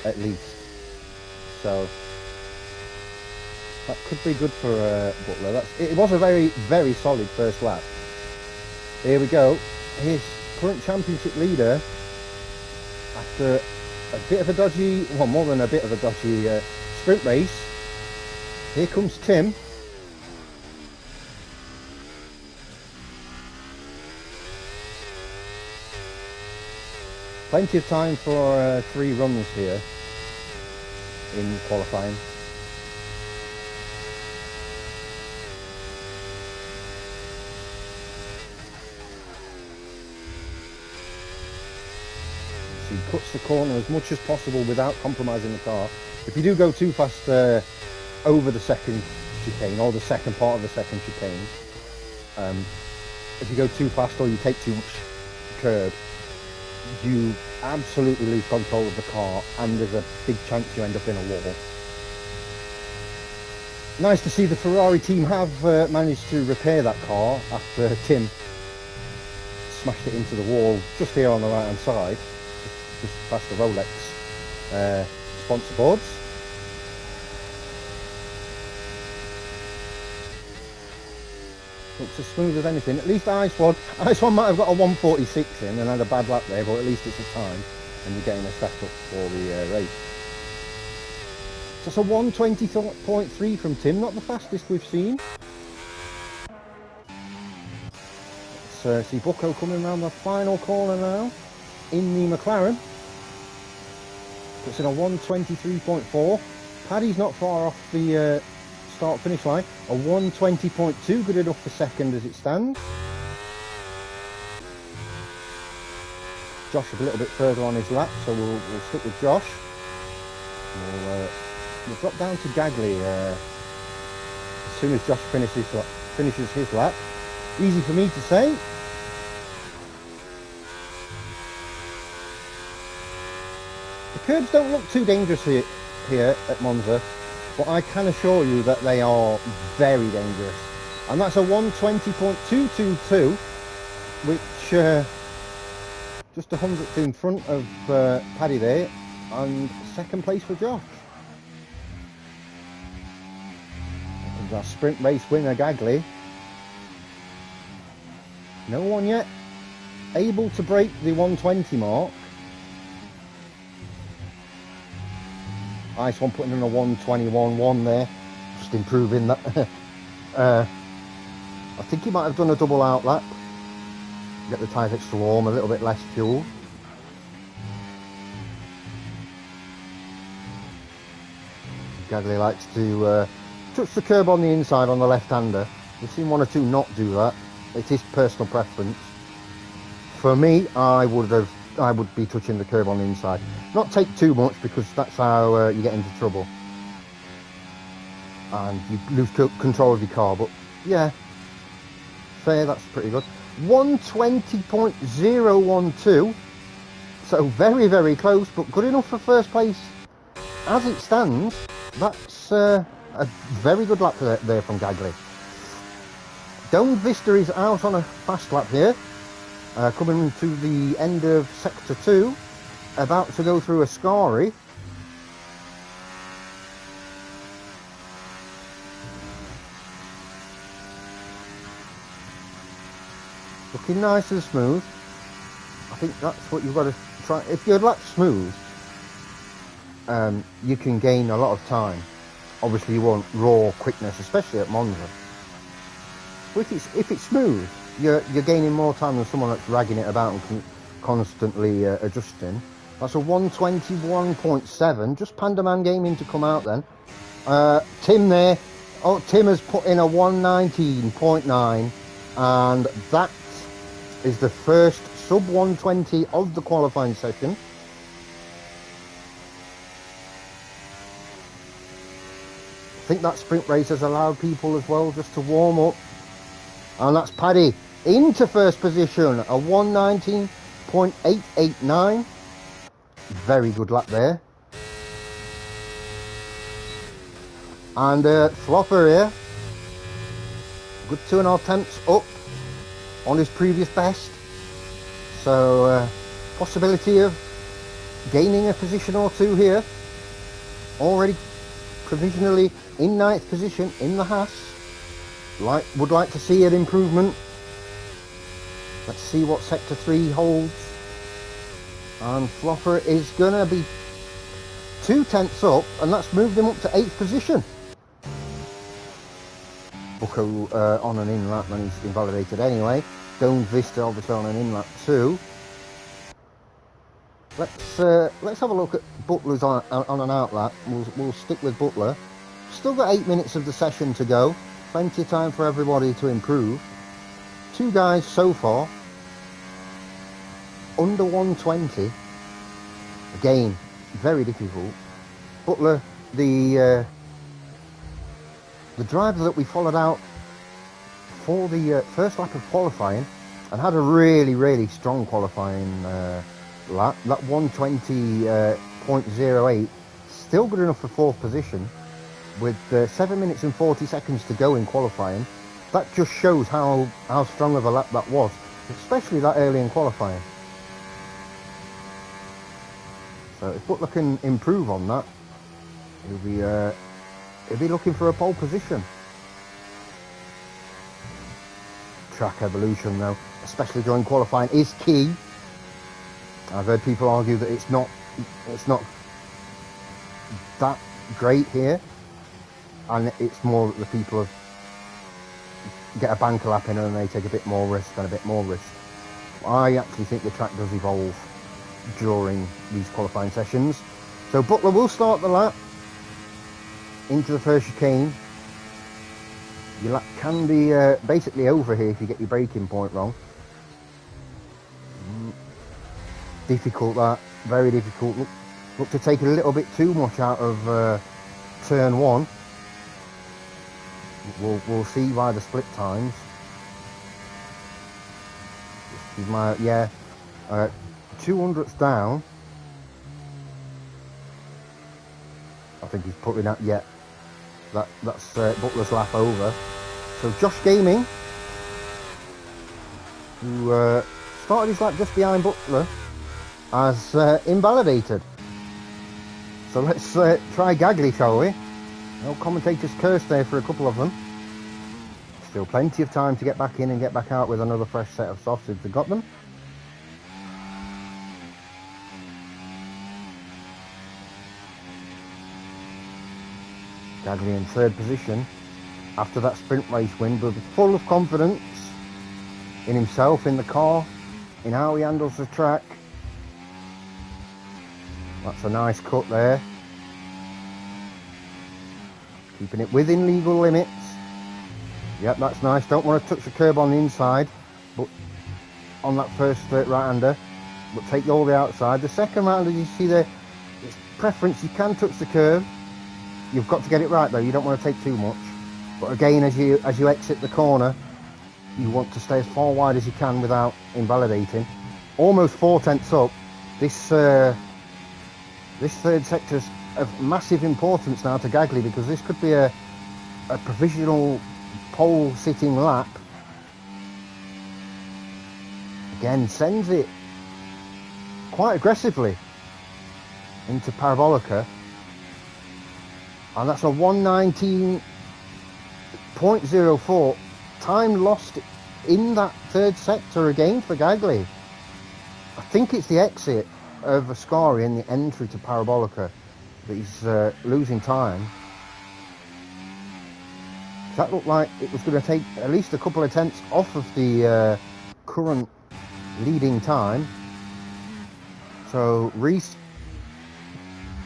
at least. So that could be good for Butler. It was a very, very solid first lap. Here we go. His current championship leader, after a bit of a dodgy, well, more than a bit of a dodgy sprint race. Here comes Tim. Plenty of time for 3 runs here in qualifying. So he cuts the corner as much as possible without compromising the car. If you do go too fast over the second chicane, or the second part of the second chicane, if you go too fast or you take too much curb, you absolutely lose control of the car, and there's a big chance you end up in a wall. Nice to see the Ferrari team have managed to repair that car after Tim smashed it into the wall just here on the right hand side, just past the Rolex sponsor boards. Looks as smooth as anything. At least Ice One might have got a 146 in and had a bad lap there, but at least it's a time and you're getting a step up for the race. So it's a 120.3 from Tim, not the fastest we've seen. Let's see Bucco coming around the final corner now in the McLaren. It's in a 123.4. Paddy's not far off the start finish line. A 120.2, good enough for second as it stands. Josh a little bit further on his lap, so we'll stick with Josh. We'll drop down to Gagley as soon as Josh finishes his lap. Easy for me to say. The curbs don't look too dangerous here at Monza, but I can assure you that they are very dangerous. And that's a 120.222, which just 100th in front of Paddy there, and second place for Josh. Here comes our sprint race winner, Gagley. No one yet able to break the 120 mark. Ice One putting in a 121.1 there, just improving that. I think he might have done a double out lap. Get the tyres extra warm, a little bit less fuel. Gagley likes to touch the curb on the inside on the left-hander. We've seen one or two not do that. It is personal preference. For me, I would be touching the curb on the inside. Not take too much, because that's how you get into trouble. And you lose control of your car, but yeah, fair, that's pretty good. 120.012, so very, very close, but good enough for first place. As it stands, that's a very good lap there from Gagley. Dome Vista is out on a fast lap here. Coming to the end of Sector 2, about to go through Ascari. Looking nice and smooth. I think that's what you've got to try. If your lap's smooth, you can gain a lot of time. Obviously you want raw quickness, especially at Monza. But if it's smooth, you're gaining more time than someone that's ragging it about and constantly adjusting. That's a 121.7. Just Pandaman Gaming to come out then. Tim there. Oh, Tim has put in a 119.9, and that is the first sub 120 of the qualifying session. I think that sprint race has allowed people as well just to warm up. And that's Paddy into first position, a 119.889. Very good lap there. And Flopper here, good 2.5 tenths up on his previous best. So possibility of gaining a position or two here. Already provisionally in 9th position in the Haas. Would like to see an improvement. Let's see what sector 3 holds. And Flopper is gonna be 2 tenths up, and that's moved him up to 8th position. Bucco on an in lap, and he's invalidated anyway. Stone Vista obviously on an in lap too. Let's have a look at Butler's on an out lap. We'll stick with Butler. Still got 8 minutes of the session to go. Plenty of time for everybody to improve. 2 guys so far under 120. Again, very difficult. Butler, the driver that we followed out for the first lap of qualifying and had a really strong qualifying lap. That 120.08 still good enough for 4th position with 7 minutes and 40 seconds to go in qualifying. That just shows how strong of a lap that was, especially that early in qualifying. So if Butler can improve on that, he'll be looking for a pole position. Track evolution though, especially during qualifying, is key. I've heard people argue that it's not that great here, and it's more that the people get a banker lap in and they take a bit more risk and a bit more risk. I actually think the track does evolve during these qualifying sessions. So Butler will start the lap into the first chicane. Your lap can be basically over here if you get your braking point wrong. Difficult, that, very difficult. Look to take a little bit too much out of turn 1. We'll see by the split times. This is my 200ths down. I think he's putting that that's Butler's lap over. So Josh Gaming, who started his lap just behind Butler, has invalidated. So let's try Gagley, shall we? No commentators cursed there for a couple of them. Still plenty of time to get back in and get back out with another fresh set of softs if they've got them. Gagley in 3rd position after that sprint race win, but full of confidence in himself, in the car, in how he handles the track. That's a nice cut there. Keeping it within legal limits. Yep, that's nice. Don't want to touch the curb on the inside, but on that first right-hander, but take all the outside. The second right-hander, you see there, it's preference. You can touch the curb. You've got to get it right though. You don't want to take too much. But again, as you exit the corner, you want to stay as far wide as you can without invalidating. Almost 4 tenths up. This 3rd sector's of massive importance now to Gagley, because this could be a provisional pole sitting lap. Again, sends it quite aggressively into Parabolica, and that's a 119.04 time lost in that 3rd sector again for Gagley. I think it's the exit of Ascari and the entry to Parabolica that he's losing time. That looked like it was going to take at least a couple of tenths off of the current leading time. So Reese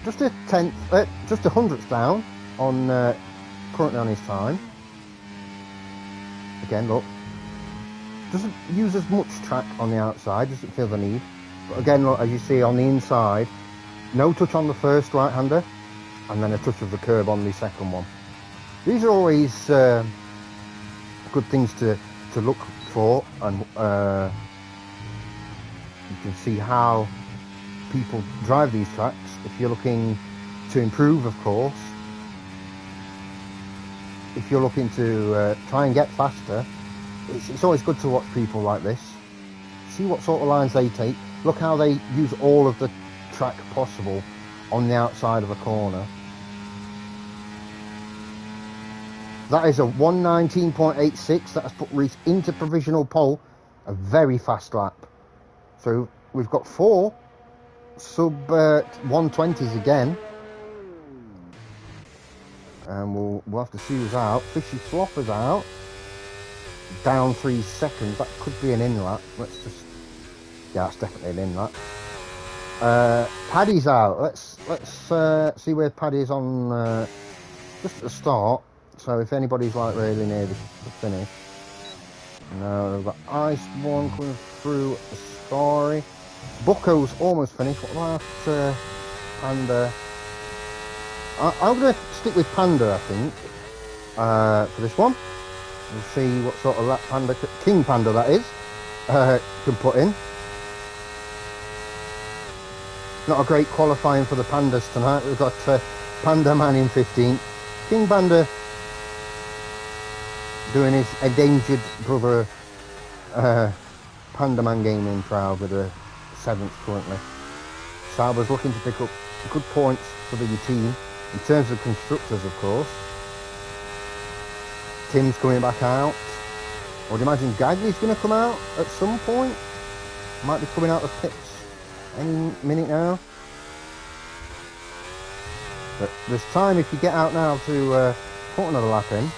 just a 100th down on currently on his time. Again, look, doesn't use as much track on the outside, doesn't feel the need. But again, look, as you see on the inside, no touch on the first right-hander, and then a touch of the curb on the second one. These are always good things to look for, and you can see how people drive these tracks. If you're looking to improve, of course, if you're looking to try and get faster, it's always good to watch people like this, see what sort of lines they take. Look how they use all of the track possible on the outside of a corner. That is a 1:19.86. That has put Reese into provisional pole. A very fast lap. So we've got 4 sub 120s again. And we'll have to see who's out. Fishy Flopper's out. Down 3 seconds. That could be an in lap. Let's just... Yeah, it's definitely an in lap. Paddy's out. Let's see where Paddy is on just at the start. So if anybody's like really near the finish. No, we've got Ice One coming through the story. Bucko's almost finished. What about Panda? I'm going to stick with Panda, I think, for this one. We'll see what sort of lap Panda, King Panda that is, can put in. Not a great qualifying for the Pandas tonight. We've got Panda Man in 15th. King Panda doing his endangered brother Panda Man Gaming proud with a 7th currently. Sauber's looking to pick up good points for the team in terms of constructors, of course. Tim's coming back out. I would imagine Gagley's going to come out at some point. Might be coming out of pits any minute now. But there's time if you get out now to put another lap in.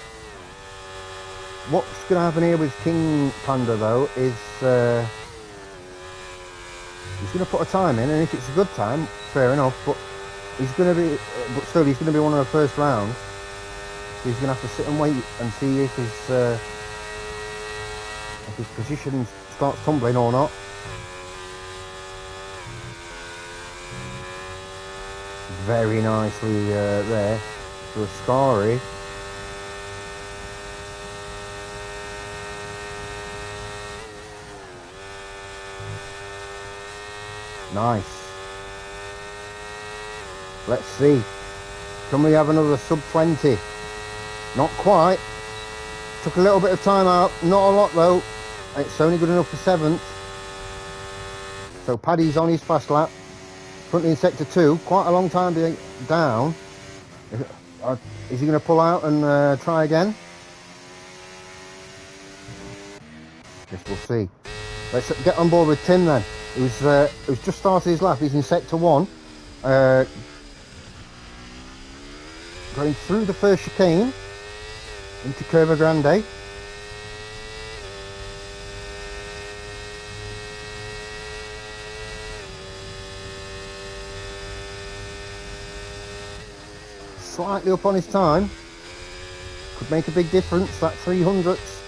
What's going to happen here with King Panda though is he's going to put a time in, and if it's a good time, fair enough. But he's going to be, but still, he's going to be one of the first rounds. So he's going to have to sit and wait and see if his position starts tumbling or not. Very nicely there for Ascari. Nice. Let's see. Can we have another sub 20? Not quite. Took a little bit of time out. Not a lot though. It's only good enough for 7th. So Paddy's on his fast lap. Currently in sector 2. Quite a long time down. Is he going to pull out and try again? Guess we'll see. Let's get on board with Tim then. Who's just started his lap. He's in sector 1. Going through the first chicane into Curva Grande. Slightly up on his time. Could make a big difference, that 300th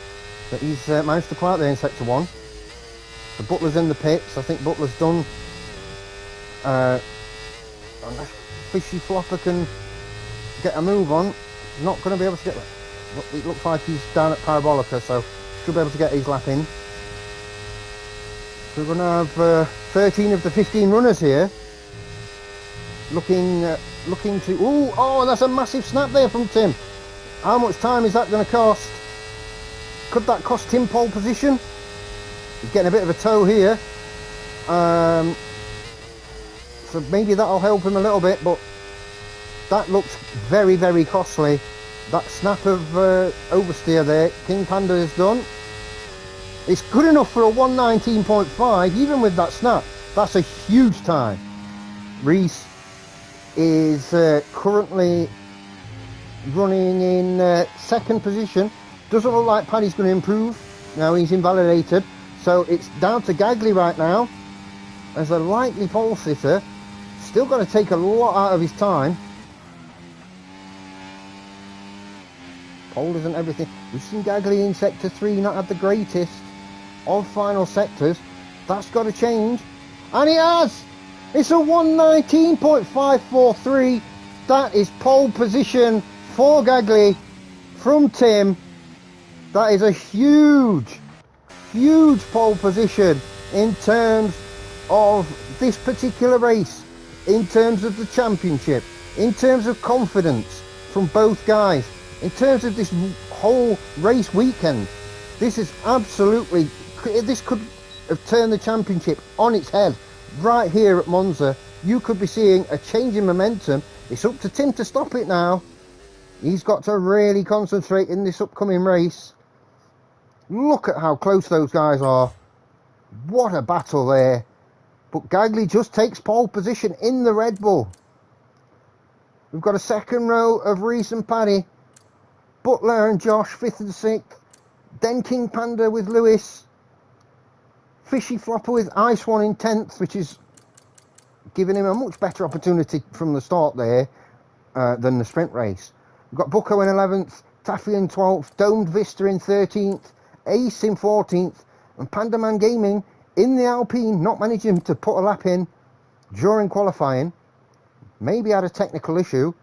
that he's managed to pull out there in sector 1. The Butler's in the pits. I think Butler's done. Unless Fishy Flopper can get a move on, he's not going to be able to get that. It looks like he's down at Parabolica, so should be able to get his lap in. So we're going to have 13 of the 15 runners here. Looking to... Oh, that's a massive snap there from Tim. How much time is that going to cost? Could that cost Tim pole position? He's getting a bit of a tow here. So maybe that'll help him a little bit, but that looks very, very costly. That snap of oversteer there, King Panda has done. It's good enough for a 1:19.5, even with that snap. That's a huge time. Reese is currently running in 2nd position. Doesn't look like Paddy's going to improve. Now he's invalidated. So it's down to Gagley right now as a likely pole sitter. Still got to take a lot out of his time. Pole isn't everything. We've seen Gagley in sector 3 not have the greatest of final sectors. That's got to change. And it has! It's a 1:19.543. That is pole position for Gagley from Tim. That is a huge pole position in terms of this particular race, in terms of the championship, in terms of confidence from both guys, in terms of this whole race weekend. This is absolutely, this could have turned the championship on its head right here at Monza. You could be seeing a change in momentum. It's up to Tim to stop it now. He's got to really concentrate in this upcoming race. Look at how close those guys are. What a battle there. But Gasly just takes pole position in the Red Bull. We've got a second row of Reese and Paddy. Butler and Josh, 5th and 6th. Then King Panda with Lewis. Fishy Flopper with Ice One in 10th, which is giving him a much better opportunity from the start there than the sprint race. We've got Bucko in 11th, Taffy in 12th, Domed Vista in 13th, Ace in 14th, and Pandaman Gaming in the Alpine, not managing to put a lap in during qualifying. Maybe had a technical issue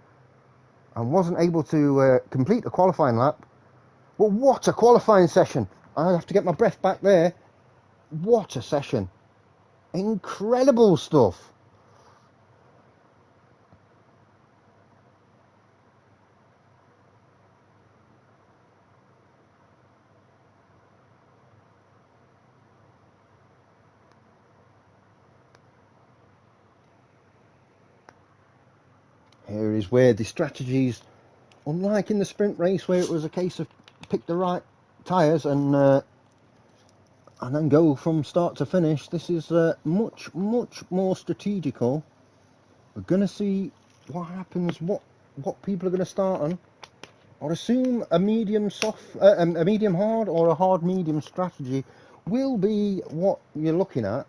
and wasn't able to complete the qualifying lap. But what a qualifying session. I have to get my breath back there. What a session. Incredible stuff. Here is where the strategies, unlike in the sprint race where it was a case of pick the right tyres and then go from start to finish, this is much more strategical. We're going to see what happens, what people are going to start on. I'd assume a medium hard or a hard medium strategy will be what you're looking at.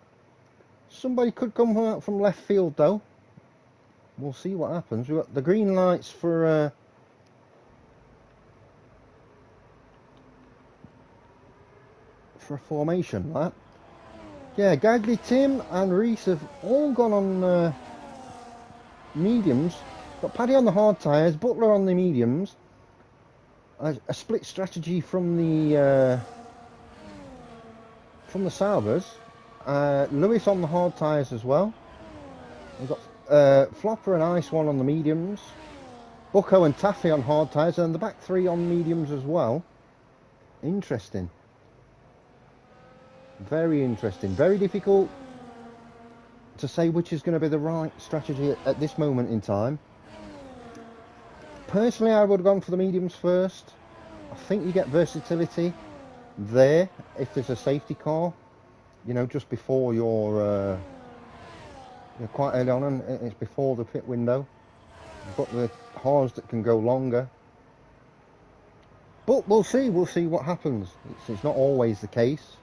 Somebody could come out from left field though. We'll see what happens. We've got the green lights for a formation lap. Yeah, Gasly, Tim and Reese have all gone on mediums. Got Paddy on the hard tyres, Butler on the mediums. A split strategy from the Saubers. Lewis on the hard tyres as well. We've got Flopper and Ice One on the mediums, Bucko and Taffy on hard tyres, and the back three on mediums as well. Interesting. Very interesting. Very difficult to say which is going to be the right strategy at this moment in time. Personally, I would have gone for the mediums first. I think you get versatility there if there's a safety car, you know, just before you're quite early on, and it's before the pit window. You've got the hards that can go longer. But we'll see what happens. It's not always the case.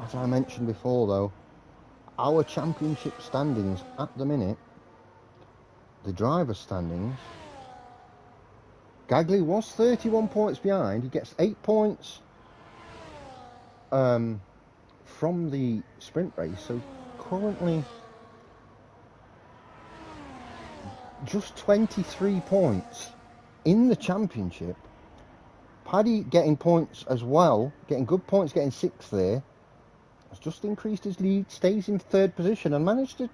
As I mentioned before though, our championship standings at the minute, the driver standings, Gasly was 31 points behind. He gets 8 points from the sprint race, so currently just 23 points in the championship. Paddy getting points as well, getting good points, getting 6th there. Has just increased his lead, stays in 3rd position and managed to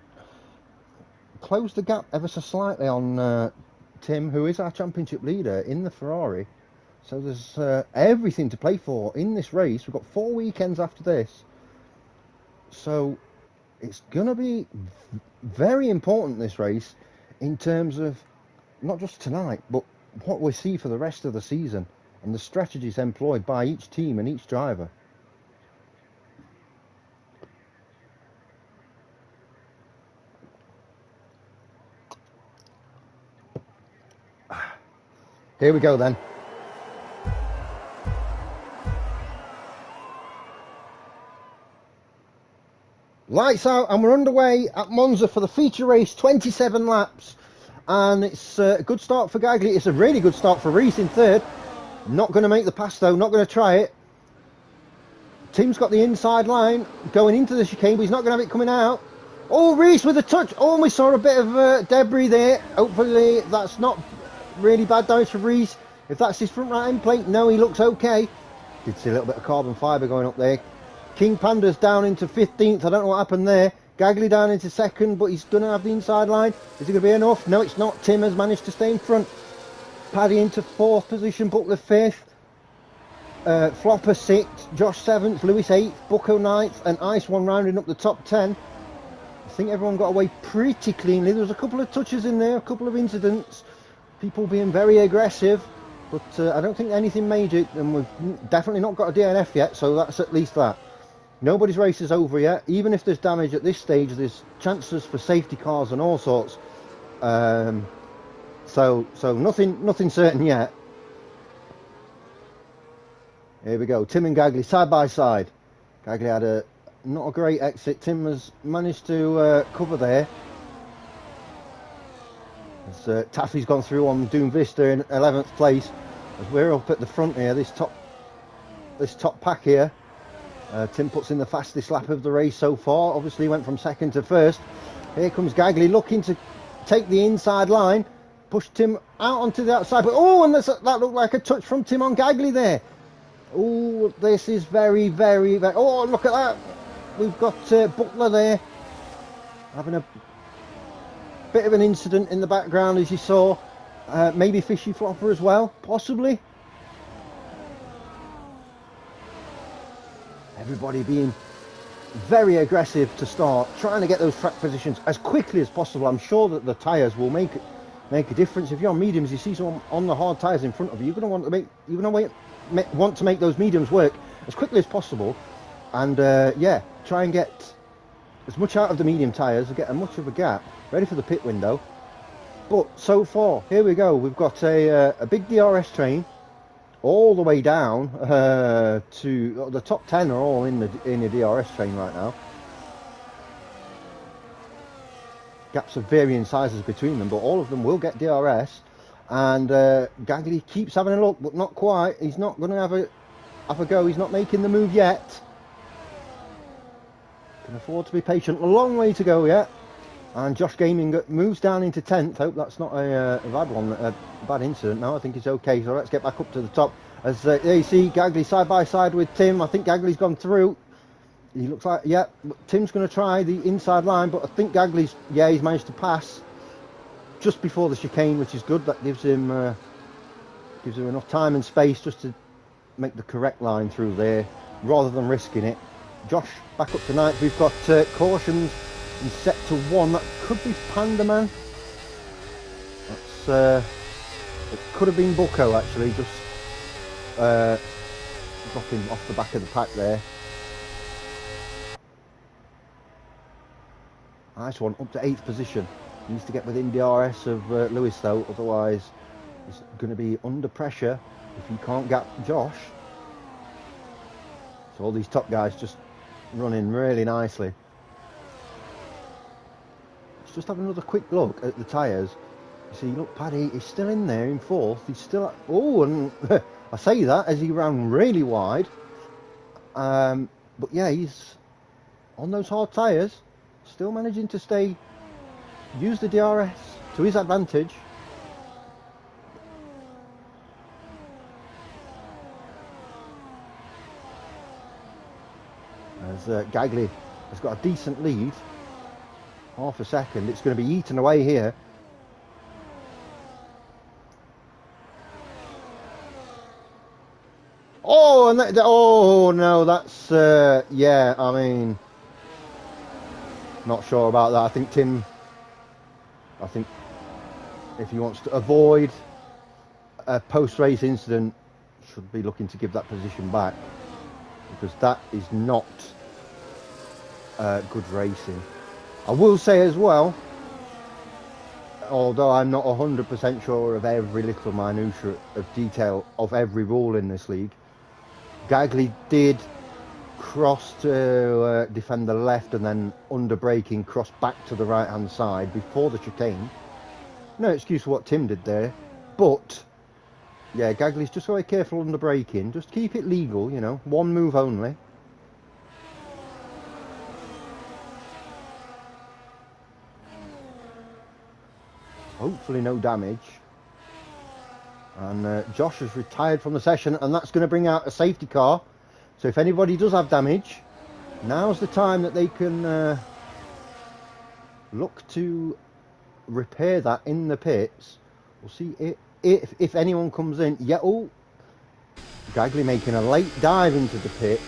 close the gap ever so slightly on Tim, who is our championship leader in the Ferrari. So there's everything to play for in this race. We've got 4 weekends after this, so it's going to be very important, this race, in terms of not just tonight but what we see for the rest of the season and the strategies employed by each team and each driver. Here we go then. Lights out, and we're underway at Monza for the feature race, 27 laps. And it's a good start for Gasly. It's a really good start for Reese in 3rd. Not going to make the pass though, not going to try it. Tim's got the inside line going into the chicane, but he's not going to have it coming out. Oh, Reese with a touch. Oh, and we saw a bit of debris there. Hopefully that's not really bad damage for Reese. If that's his front right end plate, no, he looks okay. Did see a little bit of carbon fibre going up there. King Panda's down into 15th. I don't know what happened there. Gagley down into second, but he's going to have the inside line. Is it going to be enough? No, it's not. Tim has managed to stay in front. Paddy into 4th position, Butler 5th. Flopper 6th, Josh 7th, Lewis 8th, Bucko 9th, and Ice 1 rounding up the top 10. I think everyone got away pretty cleanly. There was a couple of touches in there, a couple of incidents. People being very aggressive, but I don't think anything major, and we've definitely not got a DNF yet, so that's at least that. Nobody's race is over yet. Even if there's damage at this stage, there's chances for safety cars and all sorts. So nothing certain yet. Here we go, Tim and Gagley side by side. Gagley had not a great exit. Tim has managed to cover there. As Taffy's gone through on Doom Vista in 11th place. As we're up at the front here, this top pack here. Tim puts in the fastest lap of the race so far. Obviously went from 2nd to 1st. Here comes Gagley looking to take the inside line. Push Tim out onto the outside. But and that looked like a touch from Tim on Gagley there. Oh, this is very, very, very... Oh, look at that. We've got Butler there. Having a bit of an incident in the background, as you saw. Maybe Fishy Flopper as well, possibly. Everybody being very aggressive to start, trying to get those track positions as quickly as possible. I'm sure that the tyres will make a difference. If you're on mediums, you see someone on the hard tyres in front of you, you're going to want to make those mediums work as quickly as possible, and yeah, try and get as much out of the medium tyres and get as much of a gap ready for the pit window. But so far, here we go. We've got a big DRS train all the way down to the top 10 are all in the DRS train right now. Gaps of varying sizes between them, but all of them will get DRS. And Gagley keeps having a look, but not quite. He's not going to have a go. He's not making the move yet. Can afford to be patient. A long way to go yet. And Josh Gaming moves down into 10th. Hope that's not a bad one, a bad incident. No, I think it's okay. So let's get back up to the top. As there you see Gagley side by side with Tim. I think Gagley's gone through. He looks like, yeah, Tim's going to try the inside line, but I think Gagley's, yeah, he's managed to pass just before the chicane, which is good. That gives him enough time and space just to make the correct line through there, rather than risking it. Josh back up to 9th. We've got cautions and set to 1. That could be Panda Man. That's it could have been Bucko actually, just dropping off the back of the pack there. Nice one, up to 8th position. Needs to get within DRS of Lewis though, otherwise he's going to be under pressure if he can't gap Josh. So all these top guys just running really nicely. Let's just have another quick look at the tyres. You see, look, Paddy is still in there in 4th. He's still at, oh, and I say that as he ran really wide. But yeah, he's on those hard tyres. Still managing to use the DRS to his advantage. As Gagley has got a decent lead, half a second. It's going to be eaten away here. Oh, and oh no, that's yeah. I mean, not sure about that. I think Tim, if he wants to avoid a post-race incident, should be looking to give that position back, because that is not good racing. I will say as well, although I'm not 100% sure of every little minutiae of detail of every rule in this league, Gagley did cross to defend the left and then under braking cross back to the right hand side before the chicane. No excuse for what Tim did there, but yeah, Gagley's just very careful under braking. Just keep it legal, you know, one move only. Hopefully no damage. And Josh has retired from the session, and that's going to bring out a safety car. So if anybody does have damage, now's the time that they can look to repair that in the pits. We'll see if anyone comes in. Yeah, oh, Gagli making a late dive into the pits.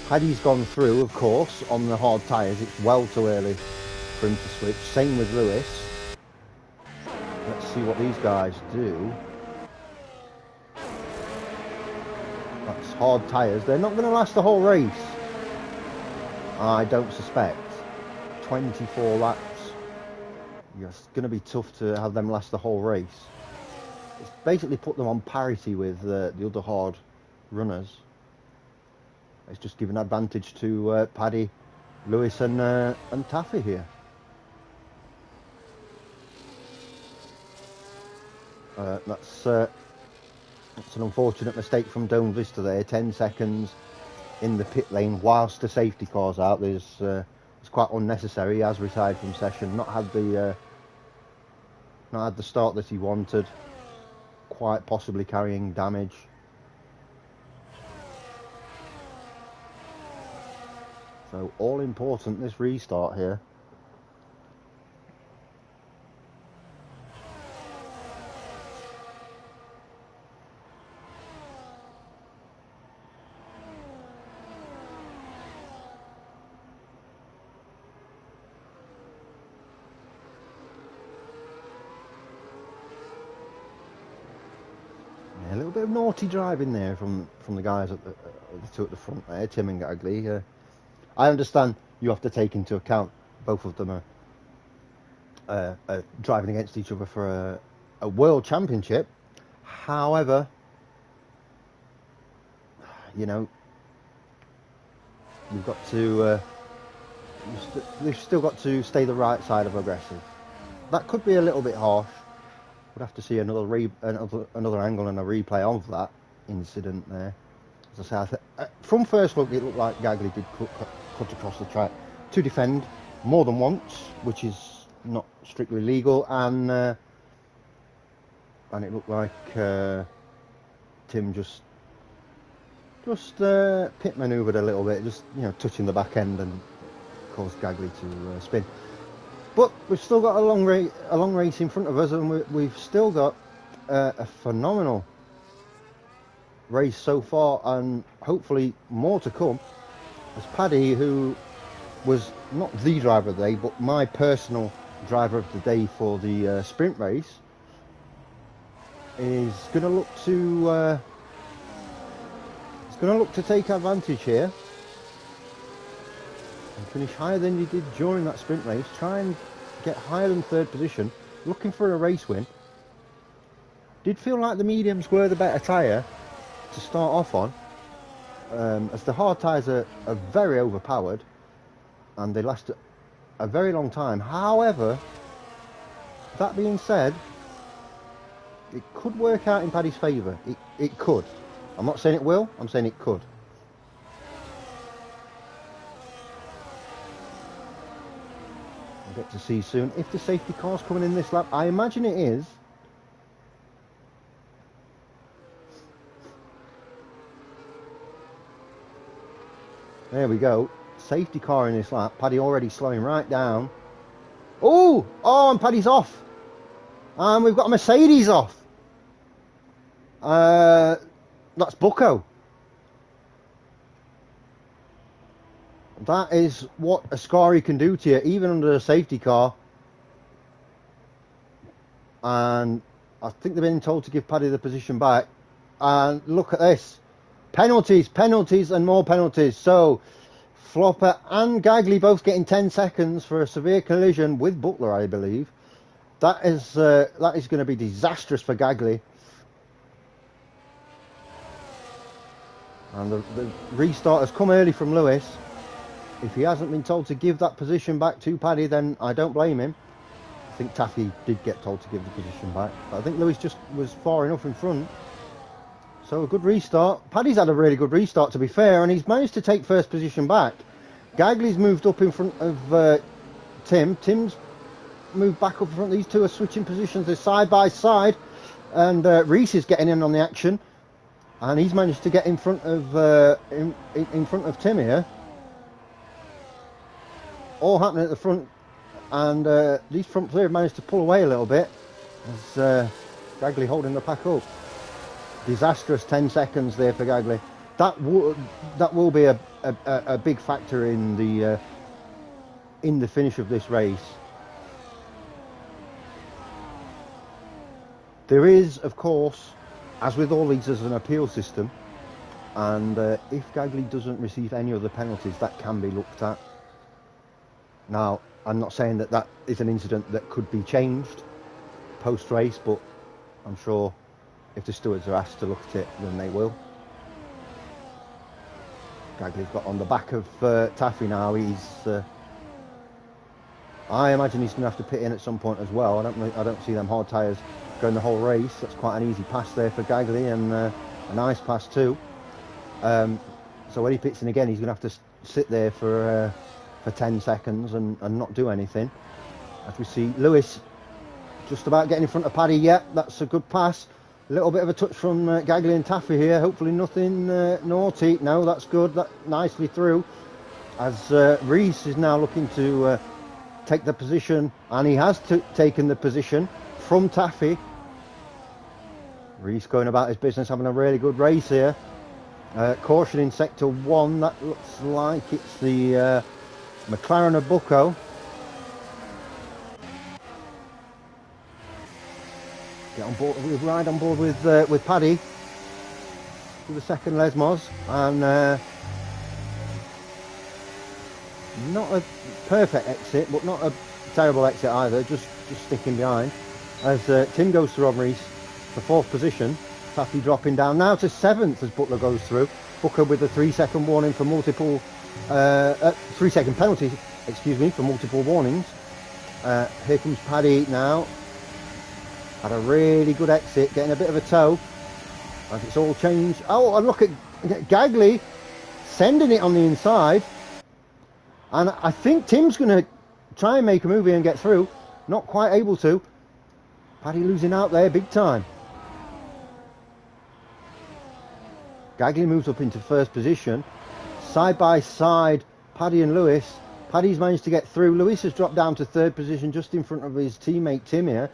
Paddy's gone through, of course, on the hard tyres. It's well too early for him to switch. Same with Lewis. Let's see what these guys do. That's hard tyres. They're not going to last the whole race, I don't suspect. 24 laps. It's going to be tough to have them last the whole race. It's basically put them on parity with the other hard runners. It's just given advantage to Paddy, Lewis and Taffy here. That's an unfortunate mistake from Dome Vista there. 10 seconds in the pit lane whilst the safety car's out. It's quite unnecessary. He has retired from session. Not had the start that he wanted. Quite possibly carrying damage. So all important, this restart here. A little bit of naughty driving there from the guys at the two at the front there, Tim and Gagli. I understand you have to take into account both of them are driving against each other for a world championship. However, you know, you've got to they've still got to stay the right side of aggressive. That could be a little bit harsh. We'd have to see another angle and a replay of that incident there. As I say, from first look, it looked like Gagli did cut across the track to defend more than once, which is not strictly legal, and it looked like Tim just pit manoeuvred a little bit, just touching the back end and caused Gagli to spin. But we've still got a long race in front of us, and we've still got a phenomenal race so far, and hopefully more to come. As Paddy, who was not the driver of the day, but my personal driver of the day for the sprint race, is going to look to take advantage here and finish higher than he did during that sprint race. Try and get higher than third position, looking for a race win. Did feel like the mediums were the better tyre to start off on, as the hard tyres are very overpowered and they last a very long time. However, that being said, it could work out in Paddy's favour. It could. I'm not saying it will, I'm saying it could. We'll get to see soon if the safety car's coming in this lap. I imagine it is. There we go. Safety car in this lap. Paddy already slowing right down. Oh, and Paddy's off. And we've got a Mercedes off. That's Bucco. That is what Ascari can do to you, even under a safety car. And I think they've been told to give Paddy the position back. And look at this. Penalties, and more penalties. So Flopper and Gagli both getting 10 seconds for a severe collision with Butler, I believe. That is going to be disastrous for Gagli. And the restart has come early from Lewis. If he hasn't been told to give that position back to Paddy, then I don't blame him. I think Taffy did get told to give the position back, but I think Lewis just was far enough in front. So a good restart. Paddy's had a really good restart, to be fair, and he's managed to take first position back. Gagli's moved up in front of Tim. Tim's moved back up in front. These two are switching positions. They're side by side, and Reese is getting in on the action, and he's managed to get in front of in front of Tim here. all happening at the front, and these front three have managed to pull away a little bit as Gagley holding the pack up. Disastrous 10 seconds there for Gagley. That will be a big factor in the finish of this race. There is, of course, as with all these, there's an appeal system, and if Gagley doesn't receive any other penalties, that can be looked at. Now, I'm not saying that is an incident that could be changed post-race, but I'm sure if the stewards are asked to look at it, then they will. Gagley's got on the back of Taffy now. I imagine he's going to have to pit in at some point as well. I don't see them hard tyres going the whole race. That's quite an easy pass there for Gagley, and a nice pass too. So when he pits in again, he's going to have to sit there for 10 seconds and not do anything. As we see Lewis just about getting in front of Paddy. Yeah, that's a good pass. A little bit of a touch from Gagley and Taffy here. Hopefully nothing naughty. No, that's good. That nicely through. As Reese is now looking to take the position, and he has taken the position from Taffy. Reese going about his business, having a really good race here. Caution in sector 1. That looks like it's the McLaren of Bucco. Get on board, we'll ride on board with Paddy for the second Lesmos, and not a perfect exit, but not a terrible exit either. Just sticking behind as Tim goes through on Reese for 4th position. Taffy dropping down now to 7th as Butler goes through. Booker with a 3-second warning for multiple 3-second penalty, excuse me, for multiple warnings. Here comes Paddy now. Had a really good exit, getting a bit of a toe. Like it's all changed. Oh, and look at Gagley sending it on the inside. And I think Tim's going to try and make a move here and get through. Not quite able to. Paddy losing out there big time. Gagley moves up into 1st position. Side by side, Paddy and Lewis. Paddy's managed to get through. Lewis has dropped down to 3rd position, just in front of his teammate Tim here.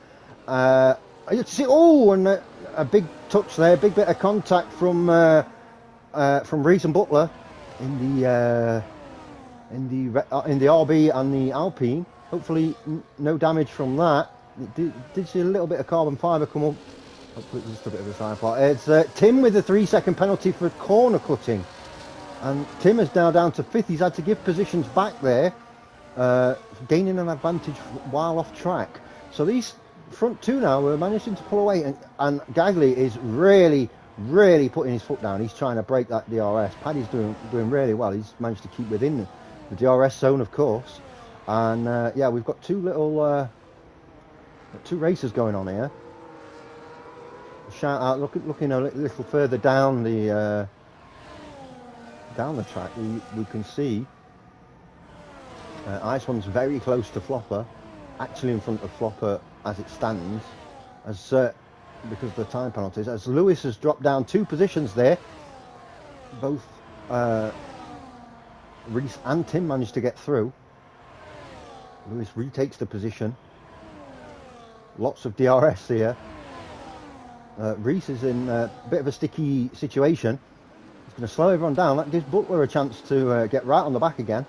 Oh, and a big touch there, big bit of contact from Reese and Butler in the RB and the Alpine. Hopefully no damage from that. It did see a little bit of carbon fibre come up. Hopefully it's just a bit of a side plot. It's Tim with a 3-second penalty for corner cutting, and Tim is now down to 5th. He's had to give positions back there, gaining an advantage while off track. So these front two now are managing to pull away, and Gagley is really putting his foot down. He's trying to break that DRS. Paddy's doing really well. He's managed to keep within the DRS zone, of course. And yeah, we've got two racers going on here. Shout out, looking a little further down the track, we can see Ice One's very close to Flopper, actually in front of Flopper as it stands, as because of the time penalties. As Lewis has dropped down 2 positions there, both Reese and Tim managed to get through. Lewis retakes the position. Lots of DRS here. Reese is in a bit of a sticky situation. He's going to slow everyone down. That gives Butler a chance to get right on the back again.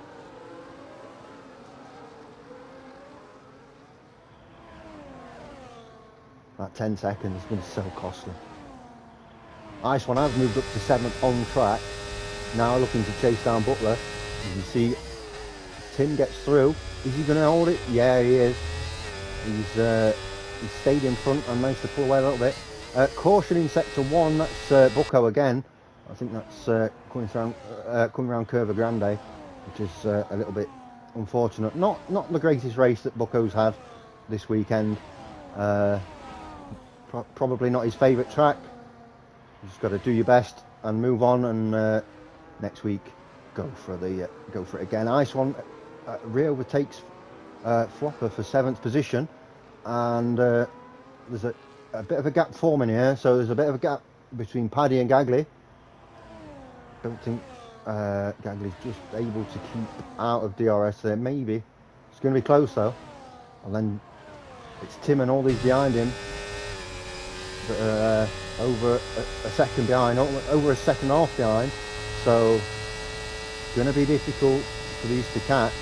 That 10 seconds has been so costly. Ice One has moved up to 7th on track. Now looking to chase down Butler. You can see Tim gets through. Is he going to hold it? Yeah, he is. He's stayed in front and managed to pull away a little bit. Caution in sector 1. That's Bucco again. I think that's coming around Curva Grande, which is a little bit unfortunate. Not the greatest race that Bucco's had this weekend. Probably not his favourite track. You just got to do your best and move on, and next week go for it again. Ice One re-overtakes Flopper for 7th position, and there's a bit of a gap forming here. So there's a bit of a gap between Paddy and Gagley. Don't think Gagli's just able to keep out of DRS there. Maybe it's going to be close though. And then it's Tim and all these behind him that are over a second behind, over a second and a half behind. So it's going to be difficult for these to catch,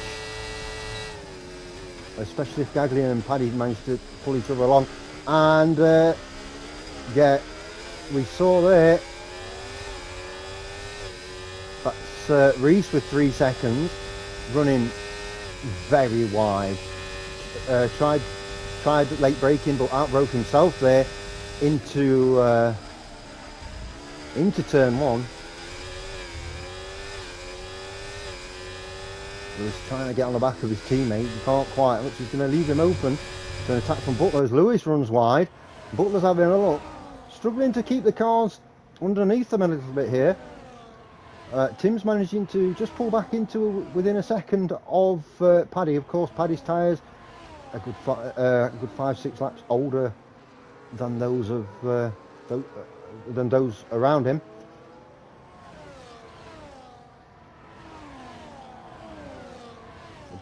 especially if Gagli and Paddy manage to pull each other along. And yeah, we saw there, that's Reese with 3 seconds, running very wide. Tried late braking, but outbroke himself there into turn 1. He was trying to get on the back of his teammate. He can't quite. Looks he's going to leave him open to an attack from Butler as Lewis runs wide. Butler's having a look, struggling to keep the cars underneath them a little bit here. Tim's managing to just pull back into within a second of Paddy. Of course, Paddy's tyres a good 5-6 laps older than those of those around him.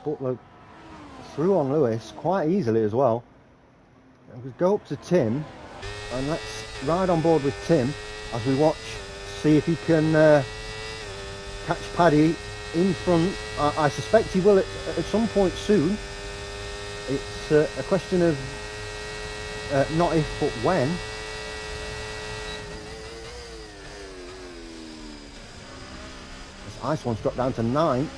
Butler through on Lewis quite easily as well. We go up to Tim and let's ride on board with Tim as we watch, see if he can catch Paddy in front. I suspect he will at some point soon. It's a question of not if but when. This ice one's dropped down to 9th.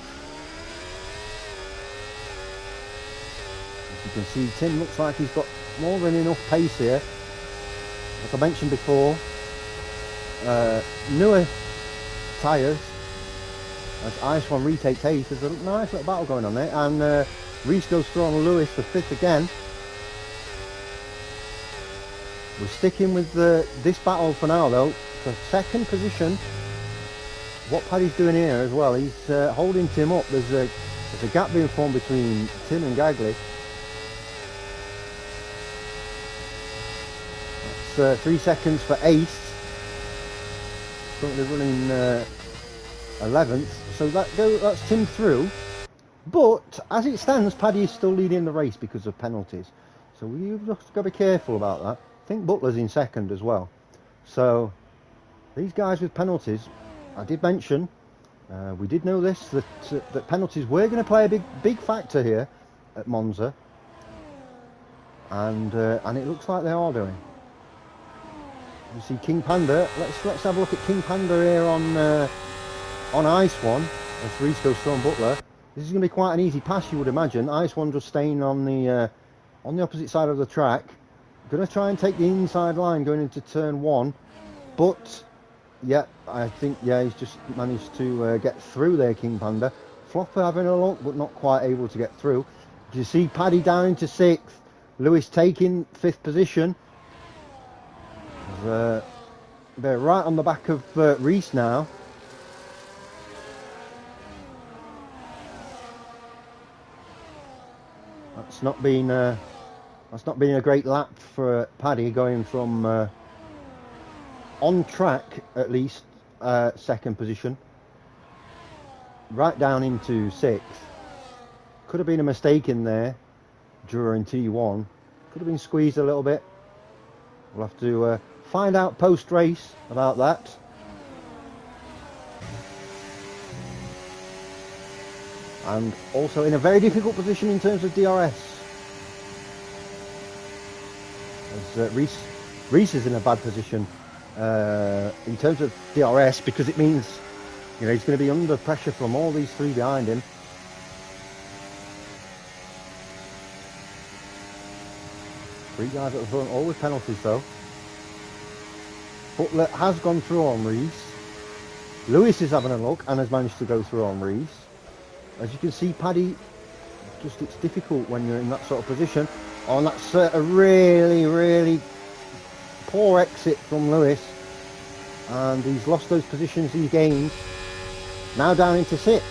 As you can see, Tim looks like he's got more than enough pace here. As I mentioned before, newer tyres as Ice One retakes 8th. There's a nice little battle going on there, and Reese goes through on Lewis for 5th again. We're sticking with this battle for now though. For 2nd position, what Paddy's doing here as well, he's holding Tim up. There's a gap being formed between Tim and Gagli. That's 3 seconds for 8th. Currently running 11th. So that's Tim through. But as it stands, Paddy is still leading the race because of penalties. So we've just got to be careful about that. I think Butler's in 2nd as well. So these guys with penalties, I did mention, we did know this, that penalties were going to play a big factor here at Monza, and it looks like they are doing. You see King Panda. Let's have a look at King Panda here on Ice One as Reese goes through on Butler. This is going to be quite an easy pass, you would imagine. Ice One just staying on the opposite side of the track. Going to try and take the inside line going into turn 1, but yeah, I think he's just managed to get through there, King Panda. Flopper having a look, but not quite able to get through. You see Paddy down into 6th, Lewis taking 5th position. They're right on the back of Reese now. That's not been a great lap for Paddy, going from on track at least 2nd position right down into 6th. Could have been a mistake in there during T1. Could have been squeezed a little bit. We'll have to find out post-race about that. And also in a very difficult position in terms of DRS. As Reese is in a bad position in terms of DRS, because it means he's going to be under pressure from all these 3 behind him. Three guys at the front, all with penalties though. Butler has gone through on Reese. Lewis is having a look and has managed to go through on Reese. As you can see, Paddy, it's difficult when you're in that sort of position. Oh, and that's a really, really poor exit from Lewis. And he's lost those positions he gained. Now down into 6th.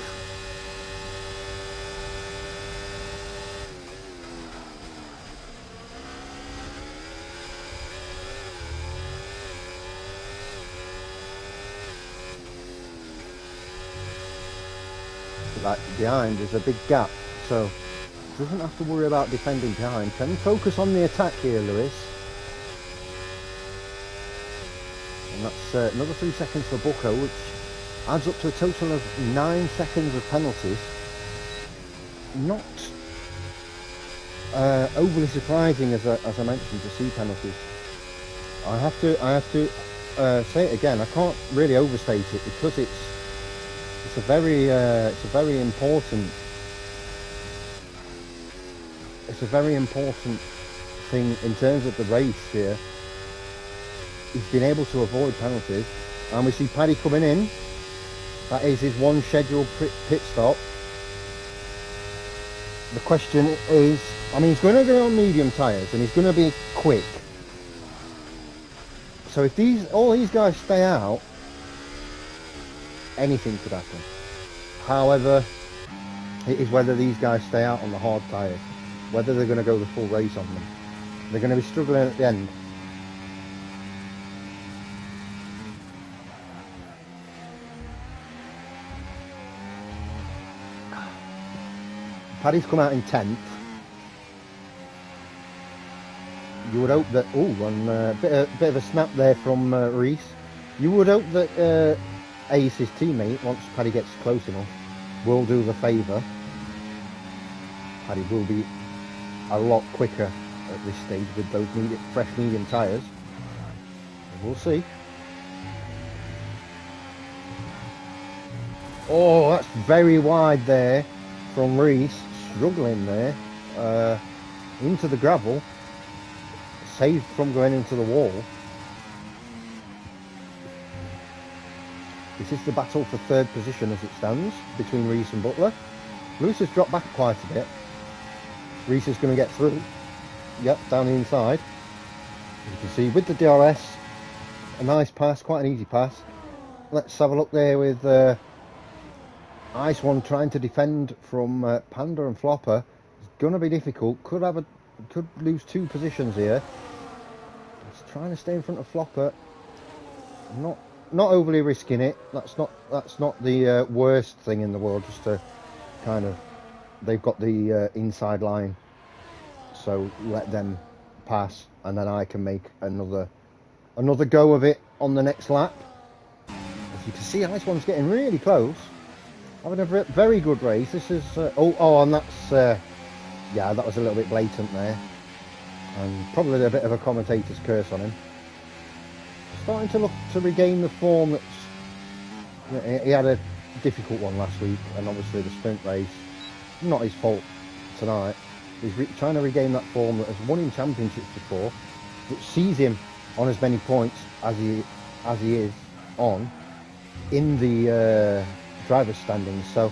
like behind, there's a big gap, so doesn't have to worry about defending behind. Can focus on the attack here, Lewis. And that's another 3 seconds for Bucco, which adds up to a total of 9 seconds of penalties. Not overly surprising, as I mentioned, to see penalties. I have to say it again. I can't really overstate it, because it's a very important. It's a very important thing in terms of the race here. He's been able to avoid penalties, and we see Paddy coming in. That is his one scheduled pit stop. The question is, I mean, he's going to go on medium tyres, and he's going to be quick. So if all these guys stay out, anything could happen. However, it is whether these guys stay out on the hard tyres, whether they're going to go the full race on them. They're going to be struggling at the end. Paddy's come out in 10th. You would hope that, and a bit of a snap there from Reese. You would hope that Ace, his teammate, once Paddy gets close enough, will do the favour. Paddy will be a lot quicker at this stage with those fresh medium tyres. We'll see. Oh, that's very wide there from Reese. Struggling there into the gravel, saved from going into the wall. This is the battle for 3rd position as it stands between Reese and Butler. Lewis has dropped back quite a bit. Reese is going to get through. Yep, down the inside. You can see with the DRS, a nice pass, quite an easy pass. Let's have a look there with Ice One trying to defend from Panda and Flopper. It's going to be difficult. Could lose 2 positions here. He's trying to stay in front of Flopper. Not overly risking it. That's not the worst thing in the world. Just to kind of, they've got the inside line, so let them pass, and then I can make another go of it on the next lap. As you can see, Ice One's getting really close. Having a very good race. This is and that's yeah, that was a little bit blatant there, and probably a bit of a commentator's curse on him. Starting to look to regain the form that's. He had a difficult one last week, and obviously the sprint race, not his fault tonight. He's trying to regain that form that has won in championships before, which sees him on as many points as he is on in the driver's standings. So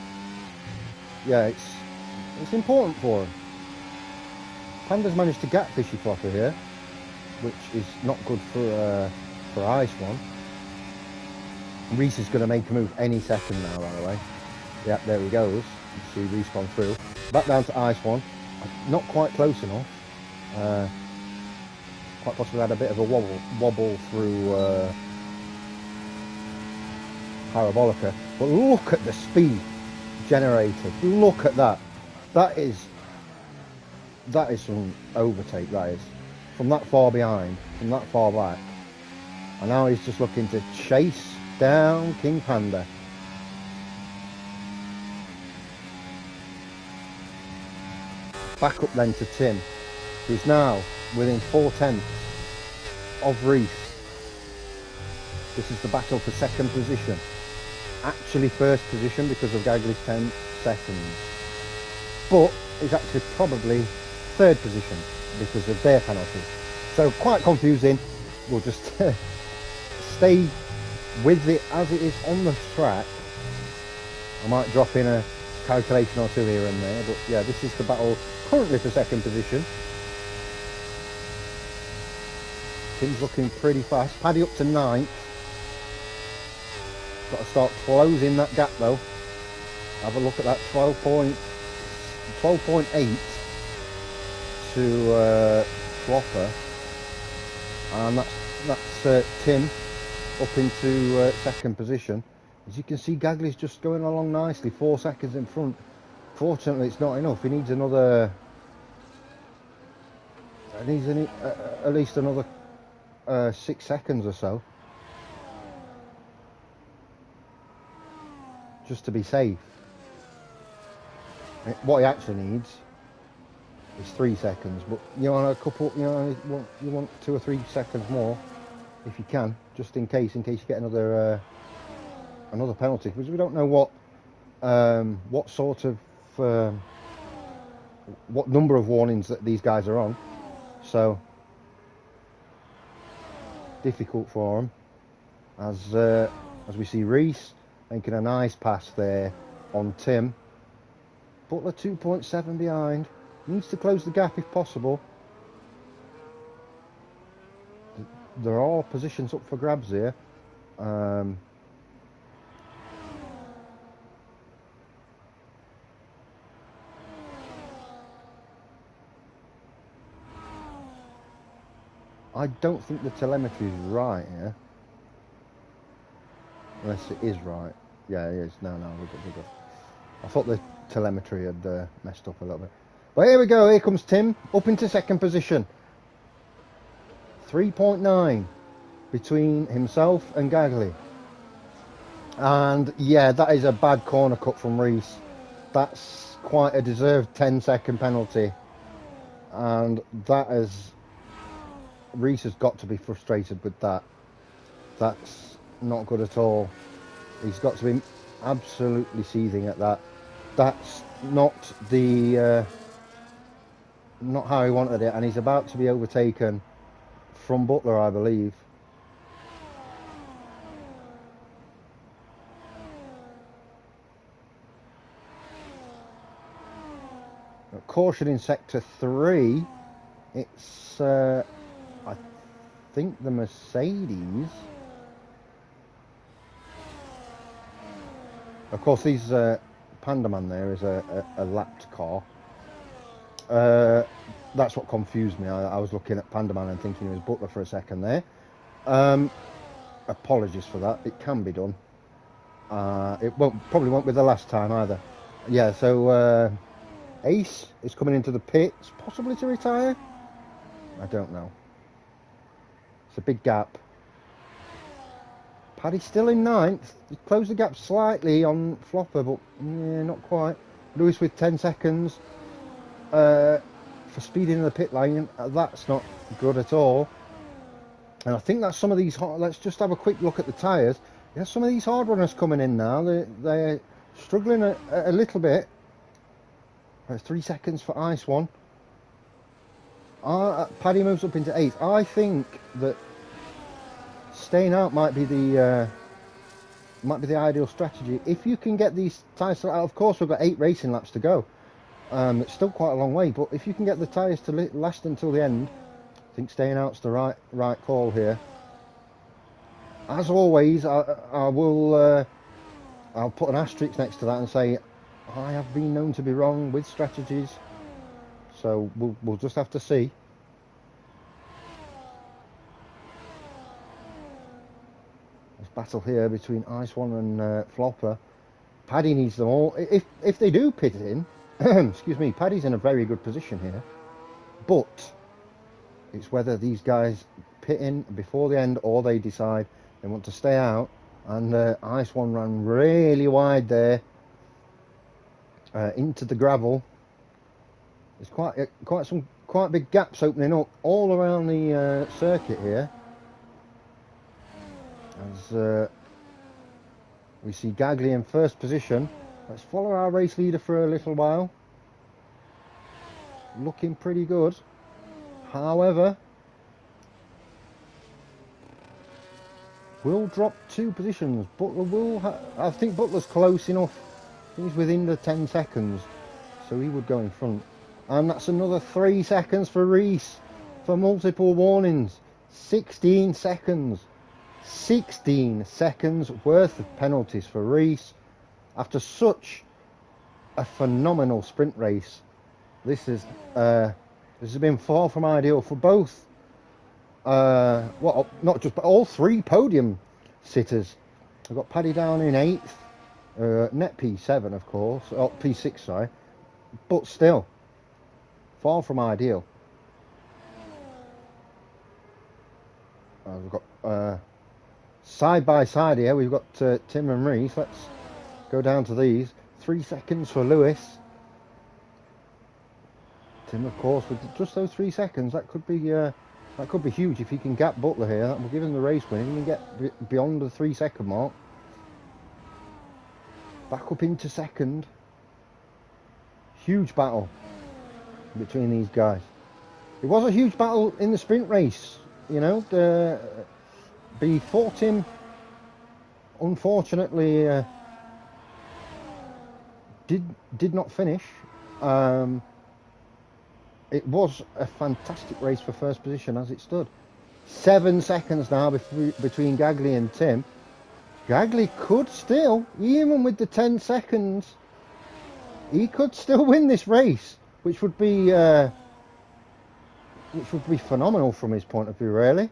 yeah, it's important for him. Panda's managed to gap Fishy Flopper here, which is not good for Ice One. Reese is going to make a move any second now, by the way. Yeah, there he goes. You see Reese gone through. Back down to Ice One. Not quite close enough. Quite possibly had a bit of a wobble through Parabolica. But look at the speed generated. Look at that. That is some overtake, that is. From that far behind, from that far back. And now he's just looking to chase down King Panda. Back up then to Tim, who's now within 4/10 of Reese. This is the battle for 2nd position. Actually 1st position because of Gagli's 10 seconds. But it's actually probably 3rd position because of their penalties. So quite confusing. We'll just stay with it as it is on the track. I might drop in a calculation or 2 here and there, but yeah, this is the battle currently for 2nd position. Tim's looking pretty fast. Paddy up to 9th. Got to start closing that gap though. Have a look at that 12.8 to Flopper, and that's Tim up into 2nd position. As you can see, Gagli's just going along nicely, 4 seconds in front. Fortunately, it's not enough. He needs another. He needs at least another 6 seconds or so, just to be safe. What he actually needs is 3 seconds, but you know, a couple, you know, you want 2 or 3 seconds more if you can, just in case you get another penalty, because we don't know what sort of what number of warnings that these guys are on, so difficult for them. As we see Reese making a nice pass there on Tim. Butler 2.7 behind, needs to close the gap if possible. There are positions up for grabs here. I don't think the telemetry is right here. Unless it is right. Yeah, it is. No, we're good. I thought the telemetry had messed up a little bit. But here we go. Here comes Tim up into second position. 3.9 between himself and Gagli. And yeah, that is a bad corner cut from Reese. That's quite a deserved 10-second penalty. And that is... Reese has got to be frustrated with that. That's not good at all. He's got to be absolutely seething at that. That's not the not how he wanted it, and he's about to be overtaken from Butler, I believe. Caution in sector 3. It's I think the Mercedes. Of course, these Pandaman there is a lapped car. That's what confused me. I was looking at Pandaman and thinking it was Butler for a second there. Apologies for that. It can be done. It probably won't be the last time either. Yeah, so Ace is coming into the pits, possibly to retire. I don't know. It's a big gap. Paddy's still in 9th. He closed the gap slightly on Flopper, but yeah, not quite. Lewis with 10 seconds for speeding in the pit lane. That's not good at all. And I think that's some of these... Let's just have a quick look at the tyres. There's some of these hard runners coming in now. They're struggling a little bit. 3 seconds for Ice One. Paddy moves up into 8th. I think that staying out might be the ideal strategy if you can get these tyres. Of course, we've got 8 racing laps to go. It's still quite a long way, but if you can get the tyres to last until the end, I think staying out's the right call here. As always, I'll put an asterisk next to that and say I have been known to be wrong with strategies, so we'll just have to see. This battle here between Ice One and Flopper. Paddy needs them all. If they do pit in, excuse me, Paddy's in a very good position here, but it's whether these guys pit in before the end or they decide they want to stay out. And Ice One ran really wide there into the gravel. There's quite big gaps opening up all around the circuit here. As we see Gagli in first position. Let's follow our race leader for a little while. Looking pretty good. However, will drop 2 positions. Butler will I think Butler's close enough. He's within the 10 seconds, so he would go in front. And that's another 3 seconds for Reese for multiple warnings. 16 seconds. 16 seconds worth of penalties for Reese after such a phenomenal sprint race. This has been far from ideal for both. Well, not just, but all 3 podium sitters. We've got Paddy down in 8th, net P7 of course, oh, P6 sorry, but still, far from ideal. We've got side by side here, we've got Tim and Reese. Let's go down to these. 3 seconds for Lewis. Tim, of course, with just those 3 seconds, that could be huge if he can gap Butler here. That will give him the race win. If he can get beyond the 3 second mark, back up into second. Huge battle between these guys. It was a huge battle in the sprint race, you know. Before Tim, unfortunately, did not finish. It was a fantastic race for first position as it stood. 7 seconds now between Gagli and Tim. Gagli could still, even with the 10 seconds, he could still win this race, which would be phenomenal from his point of view, really.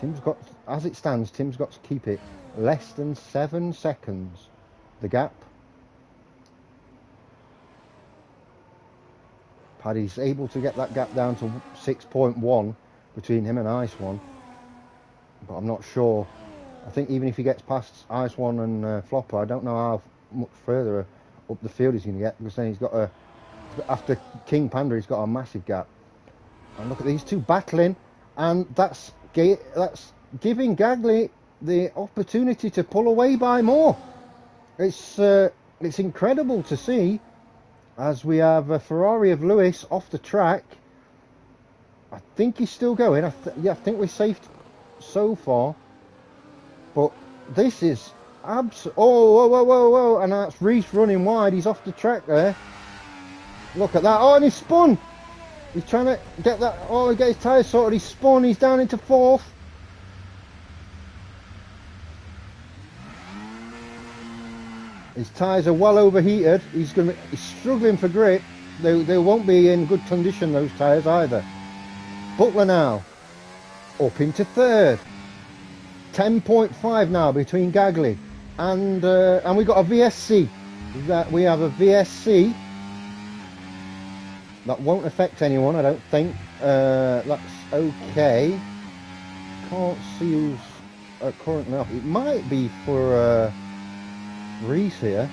Tim's got, as it stands, Tim's got to keep it less than 7 seconds, the gap. Paddy's able to get that gap down to 6.1 between him and Ice One, but I'm not sure. I think even if he gets past Ice One and Flopper, I don't know how much further up the field he's going to get, because then he's got after King Panda, he's got a massive gap. And look at these two battling, and that's giving Gagli the opportunity to pull away by more. It's incredible to see, as we have a Ferrari of Lewis off the track. I think he's still going. I think we're safe so far. But this is whoa, and that's Reese running wide. He's off the track there. Look at that. Oh, and he's spun. He's trying to get that. Oh, he get his tyres sorted. He's spun. He's down into 4th. His tyres are well overheated. He's struggling for grip. They won't be in good condition, those tyres either. Butler now up into 3rd. 10.5 now between Gagli and we got a VSC. We have a VSC that won't affect anyone, I don't think. That's okay. Can't see who's currently off. It might be for Reese here.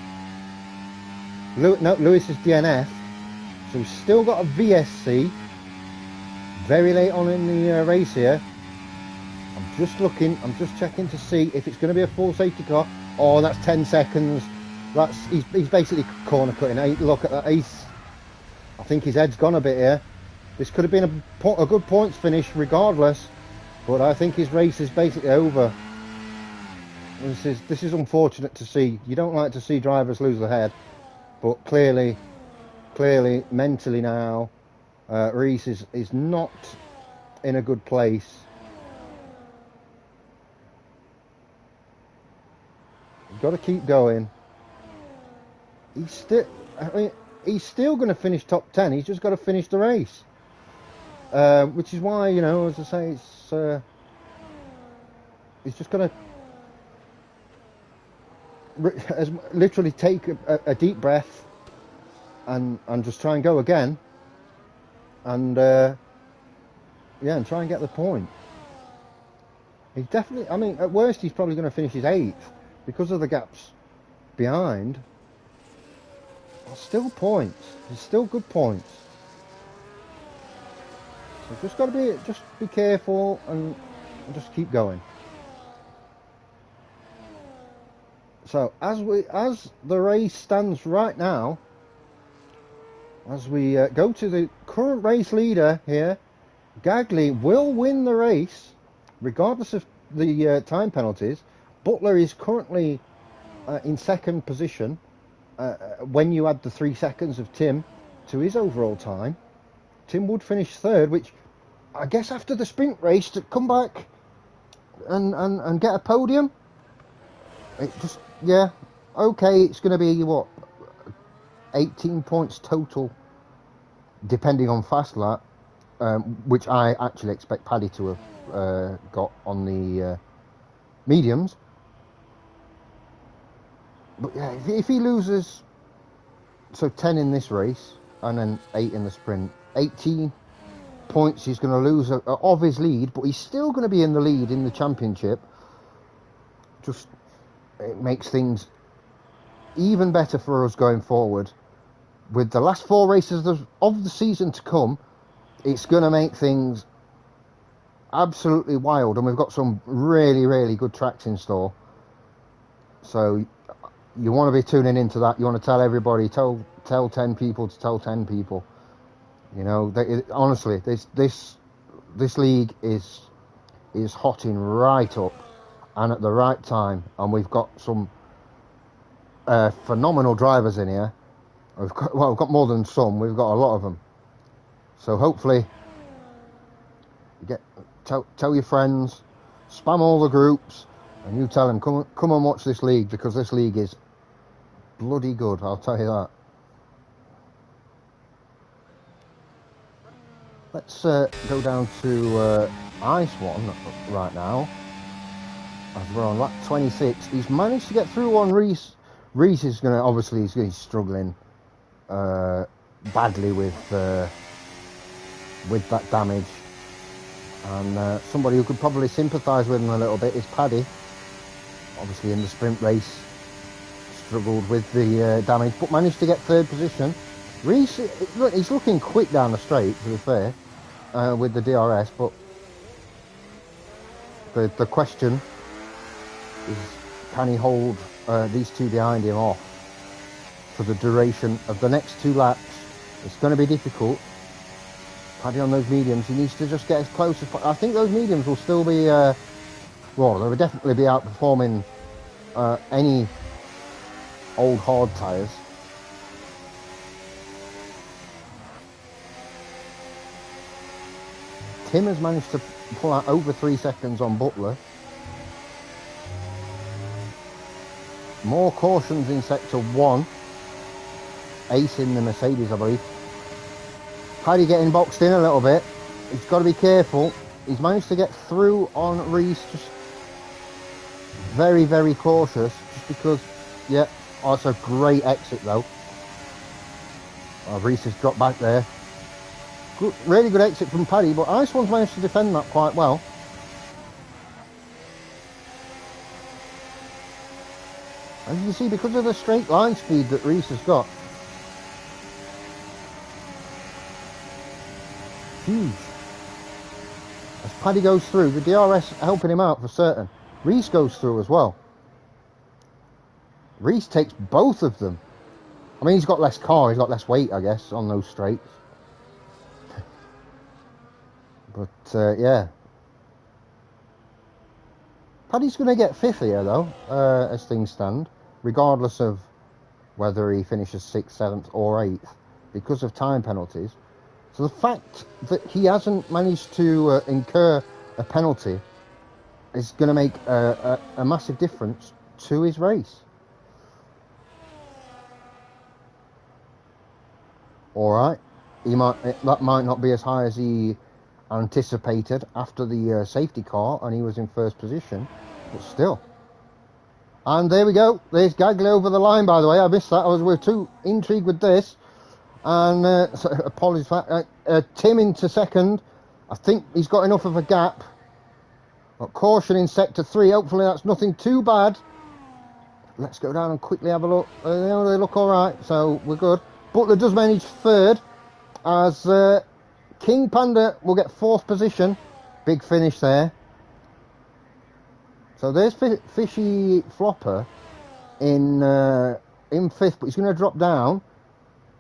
No, Lewis is DNF, so we've still got a VSC. Very late on in the race here. I'm just checking to see if it's going to be a full safety car. Oh, that's 10 seconds. He's basically corner cutting. Look at that. I think his head's gone a bit here. This could have been a good points finish regardless, but I think his race is basically over. This is unfortunate to see. You don't like to see drivers lose their head, but clearly mentally now, Reese is not in a good place. You've got to keep going. He's still going to finish top 10. He's just got to finish the race, which is why, you know, as I say, he's just going to literally take a deep breath and just try and go again, and and try and get the point. He's definitely, I mean, at worst he's probably going to finish his 8th because of the gaps behind. Still points. There's still good points. So just got to be careful and just keep going. So as the race stands right now, as we go to the current race leader here, Gagli will win the race regardless of the time penalties. Butler is currently in 2nd position. When you add the 3 seconds of Tim to his overall time, Tim would finish 3rd, which I guess after the sprint race to come back and get a podium, it just, yeah, okay, it's going to be what, 18 points total depending on fast lap. which I actually expect Paddy to have got on the mediums. But yeah, if he loses, so 10 in this race and then 8 in the sprint, 18 points he's going to lose of his lead, but he's still going to be in the lead in the championship. Just, it makes things even better for us going forward. With the last 4 races of the season to come, it's going to make things absolutely wild, and we've got some really, really good tracks in store. So you want to be tuning into that. You want to tell everybody, tell 10 people to tell 10 people. You know, honestly, this league is hotting right up and at the right time, and we've got some phenomenal drivers in here. We've got more than some. We've got a lot of them. So hopefully, tell your friends, spam all the groups, and you tell them come and watch this league, because this league is bloody good. I'll tell you that. Let's go down to Ice One right now, as we're on lap 26. He's managed to get through on Reese. Reese is going to, obviously, he's struggling badly with that damage. And somebody who could probably sympathise with him a little bit is Paddy. Obviously in the sprint race, struggled with the damage, but managed to get 3rd position. Reese, he's looking quick down the straight, to be fair, with the DRS, but the question is, can he hold these two behind him off for the duration of the next 2 laps? It's going to be difficult. Paddy on those mediums, he needs to just get as close as possible. I think those mediums will still be, well, they will definitely be outperforming any old hard tyres. Tim has managed to pull out over 3 seconds on Butler. More cautions in sector 1. Ace in the Mercedes, I believe. Paddy getting boxed in a little bit. He's got to be careful. He's managed to get through on Reese. Just very, very cautious. Just because, yeah, oh, it's a great exit though. Oh, Reese has dropped back there. Good, really good exit from Paddy, but Ice One's managed to defend that quite well. As you can see, because of the straight line speed that Reese has got, huge. As Paddy goes through, the DRS helping him out for certain. Reese goes through as well. Reese takes both of them. I mean, he's got less car, he's got less weight, I guess, on those straights. But, yeah. Paddy's going to get 5th here, though, as things stand, regardless of whether he finishes 6th, 7th or 8th, because of time penalties. So the fact that he hasn't managed to incur a penalty is going to make a massive difference to his race. Alright, that might not be as high as he anticipated after the safety car and he was in 1st position, but still. And there we go, there's Gagley over the line, by the way. I missed that, we were too intrigued with this. And so, apologies for that. Tim into 2nd. I think he's got enough of a gap. Got caution in sector 3. Hopefully that's nothing too bad. Let's go down and quickly have a look. They look alright, so we're good. Butler does manage 3rd, as King Panda will get 4th position. Big finish there. So there's Fishy Flopper in 5th, but he's going to drop down.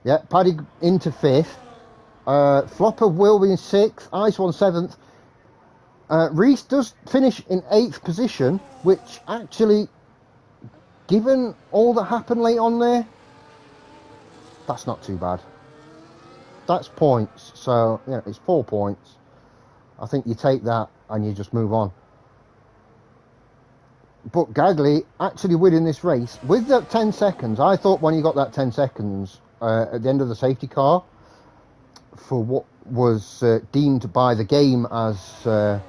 Yeah, Paddy into 5th. Flopper will be in 6th. Ice One 7th. Reese does finish in 8th position, which actually, given all that happened late on there, that's not too bad. That's points, so yeah, it's 4 points. I think you take that and you just move on. But Gagley actually winning this race with that 10 seconds. I thought when he got that 10 seconds at the end of the safety car, for what was deemed by the game as a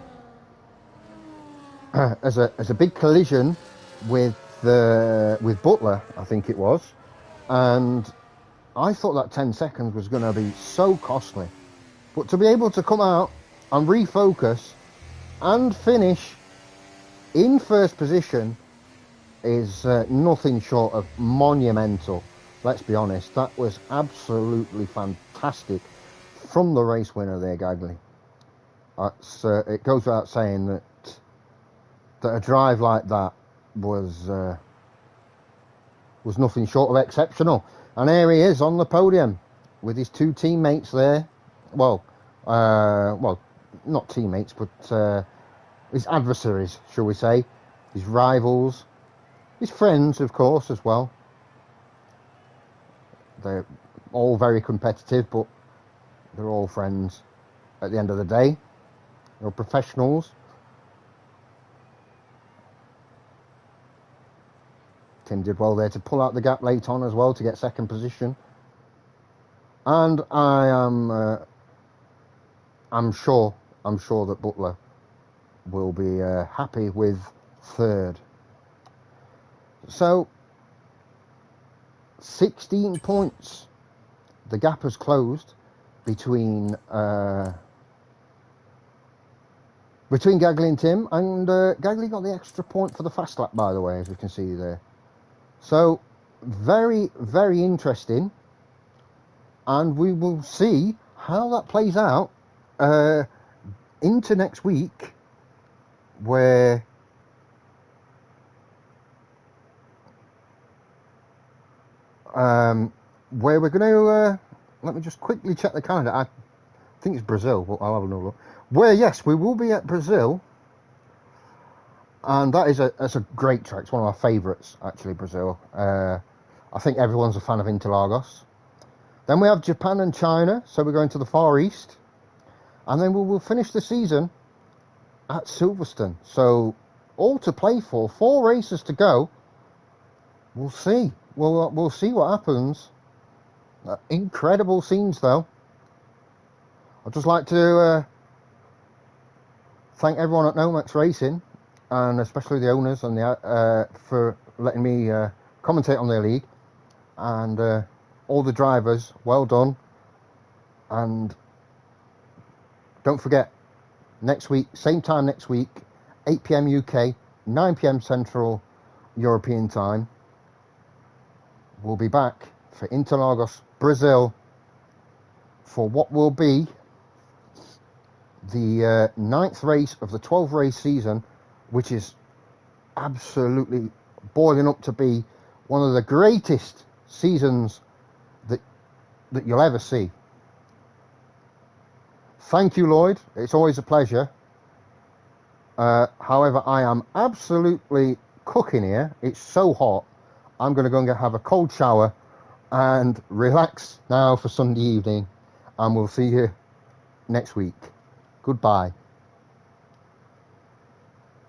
big collision with Butler, I think it was, and I thought that 10 seconds was going to be so costly. But to be able to come out and refocus and finish in first position is nothing short of monumental. Let's be honest, that was absolutely fantastic from the race winner there, Gagley. It goes without saying that a drive like that was nothing short of exceptional. And here he is on the podium with his two teammates there. Well, not teammates, but his adversaries, shall we say, his rivals, his friends, of course, as well. They're all very competitive, but they're all friends at the end of the day. They're professionals. Tim did well there to pull out the gap late on as well to get second position. And I'm sure that Butler will be happy with third. So 16 points. The gap has closed between Gagley and Tim, and Gagley got the extra point for the fast lap, by the way, as we can see there. So very, very interesting, and we will see how that plays out into next week, where we're going to let me just quickly check the calendar. I think it's Brazil, but I'll have another look. Where, yes, we will be at Brazil, and that's a great track. It's one of my favourites, actually, Brazil. I think everyone's a fan of Interlagos. Then we have Japan and China, so we're going to the Far East, and then we will finish the season at Silverstone. So all to play for, 4 races to go. We'll see. We'll see what happens. Incredible scenes, though. I'd just like to thank everyone at NOMEX Racing, and especially the owners and for letting me commentate on their league, and all the drivers. Well done. And don't forget, next week, same time next week, 8 PM UK, 9 PM Central European time, we'll be back for Interlagos, Brazil, for what will be the 9th race of the 12-race season, which is absolutely boiling up to be one of the greatest seasons that you'll ever see. Thank you, Lloyd. It's always a pleasure. However, I am absolutely cooking here. It's so hot. I'm going to go and have a cold shower and relax now for Sunday evening, and we'll see you next week. Goodbye.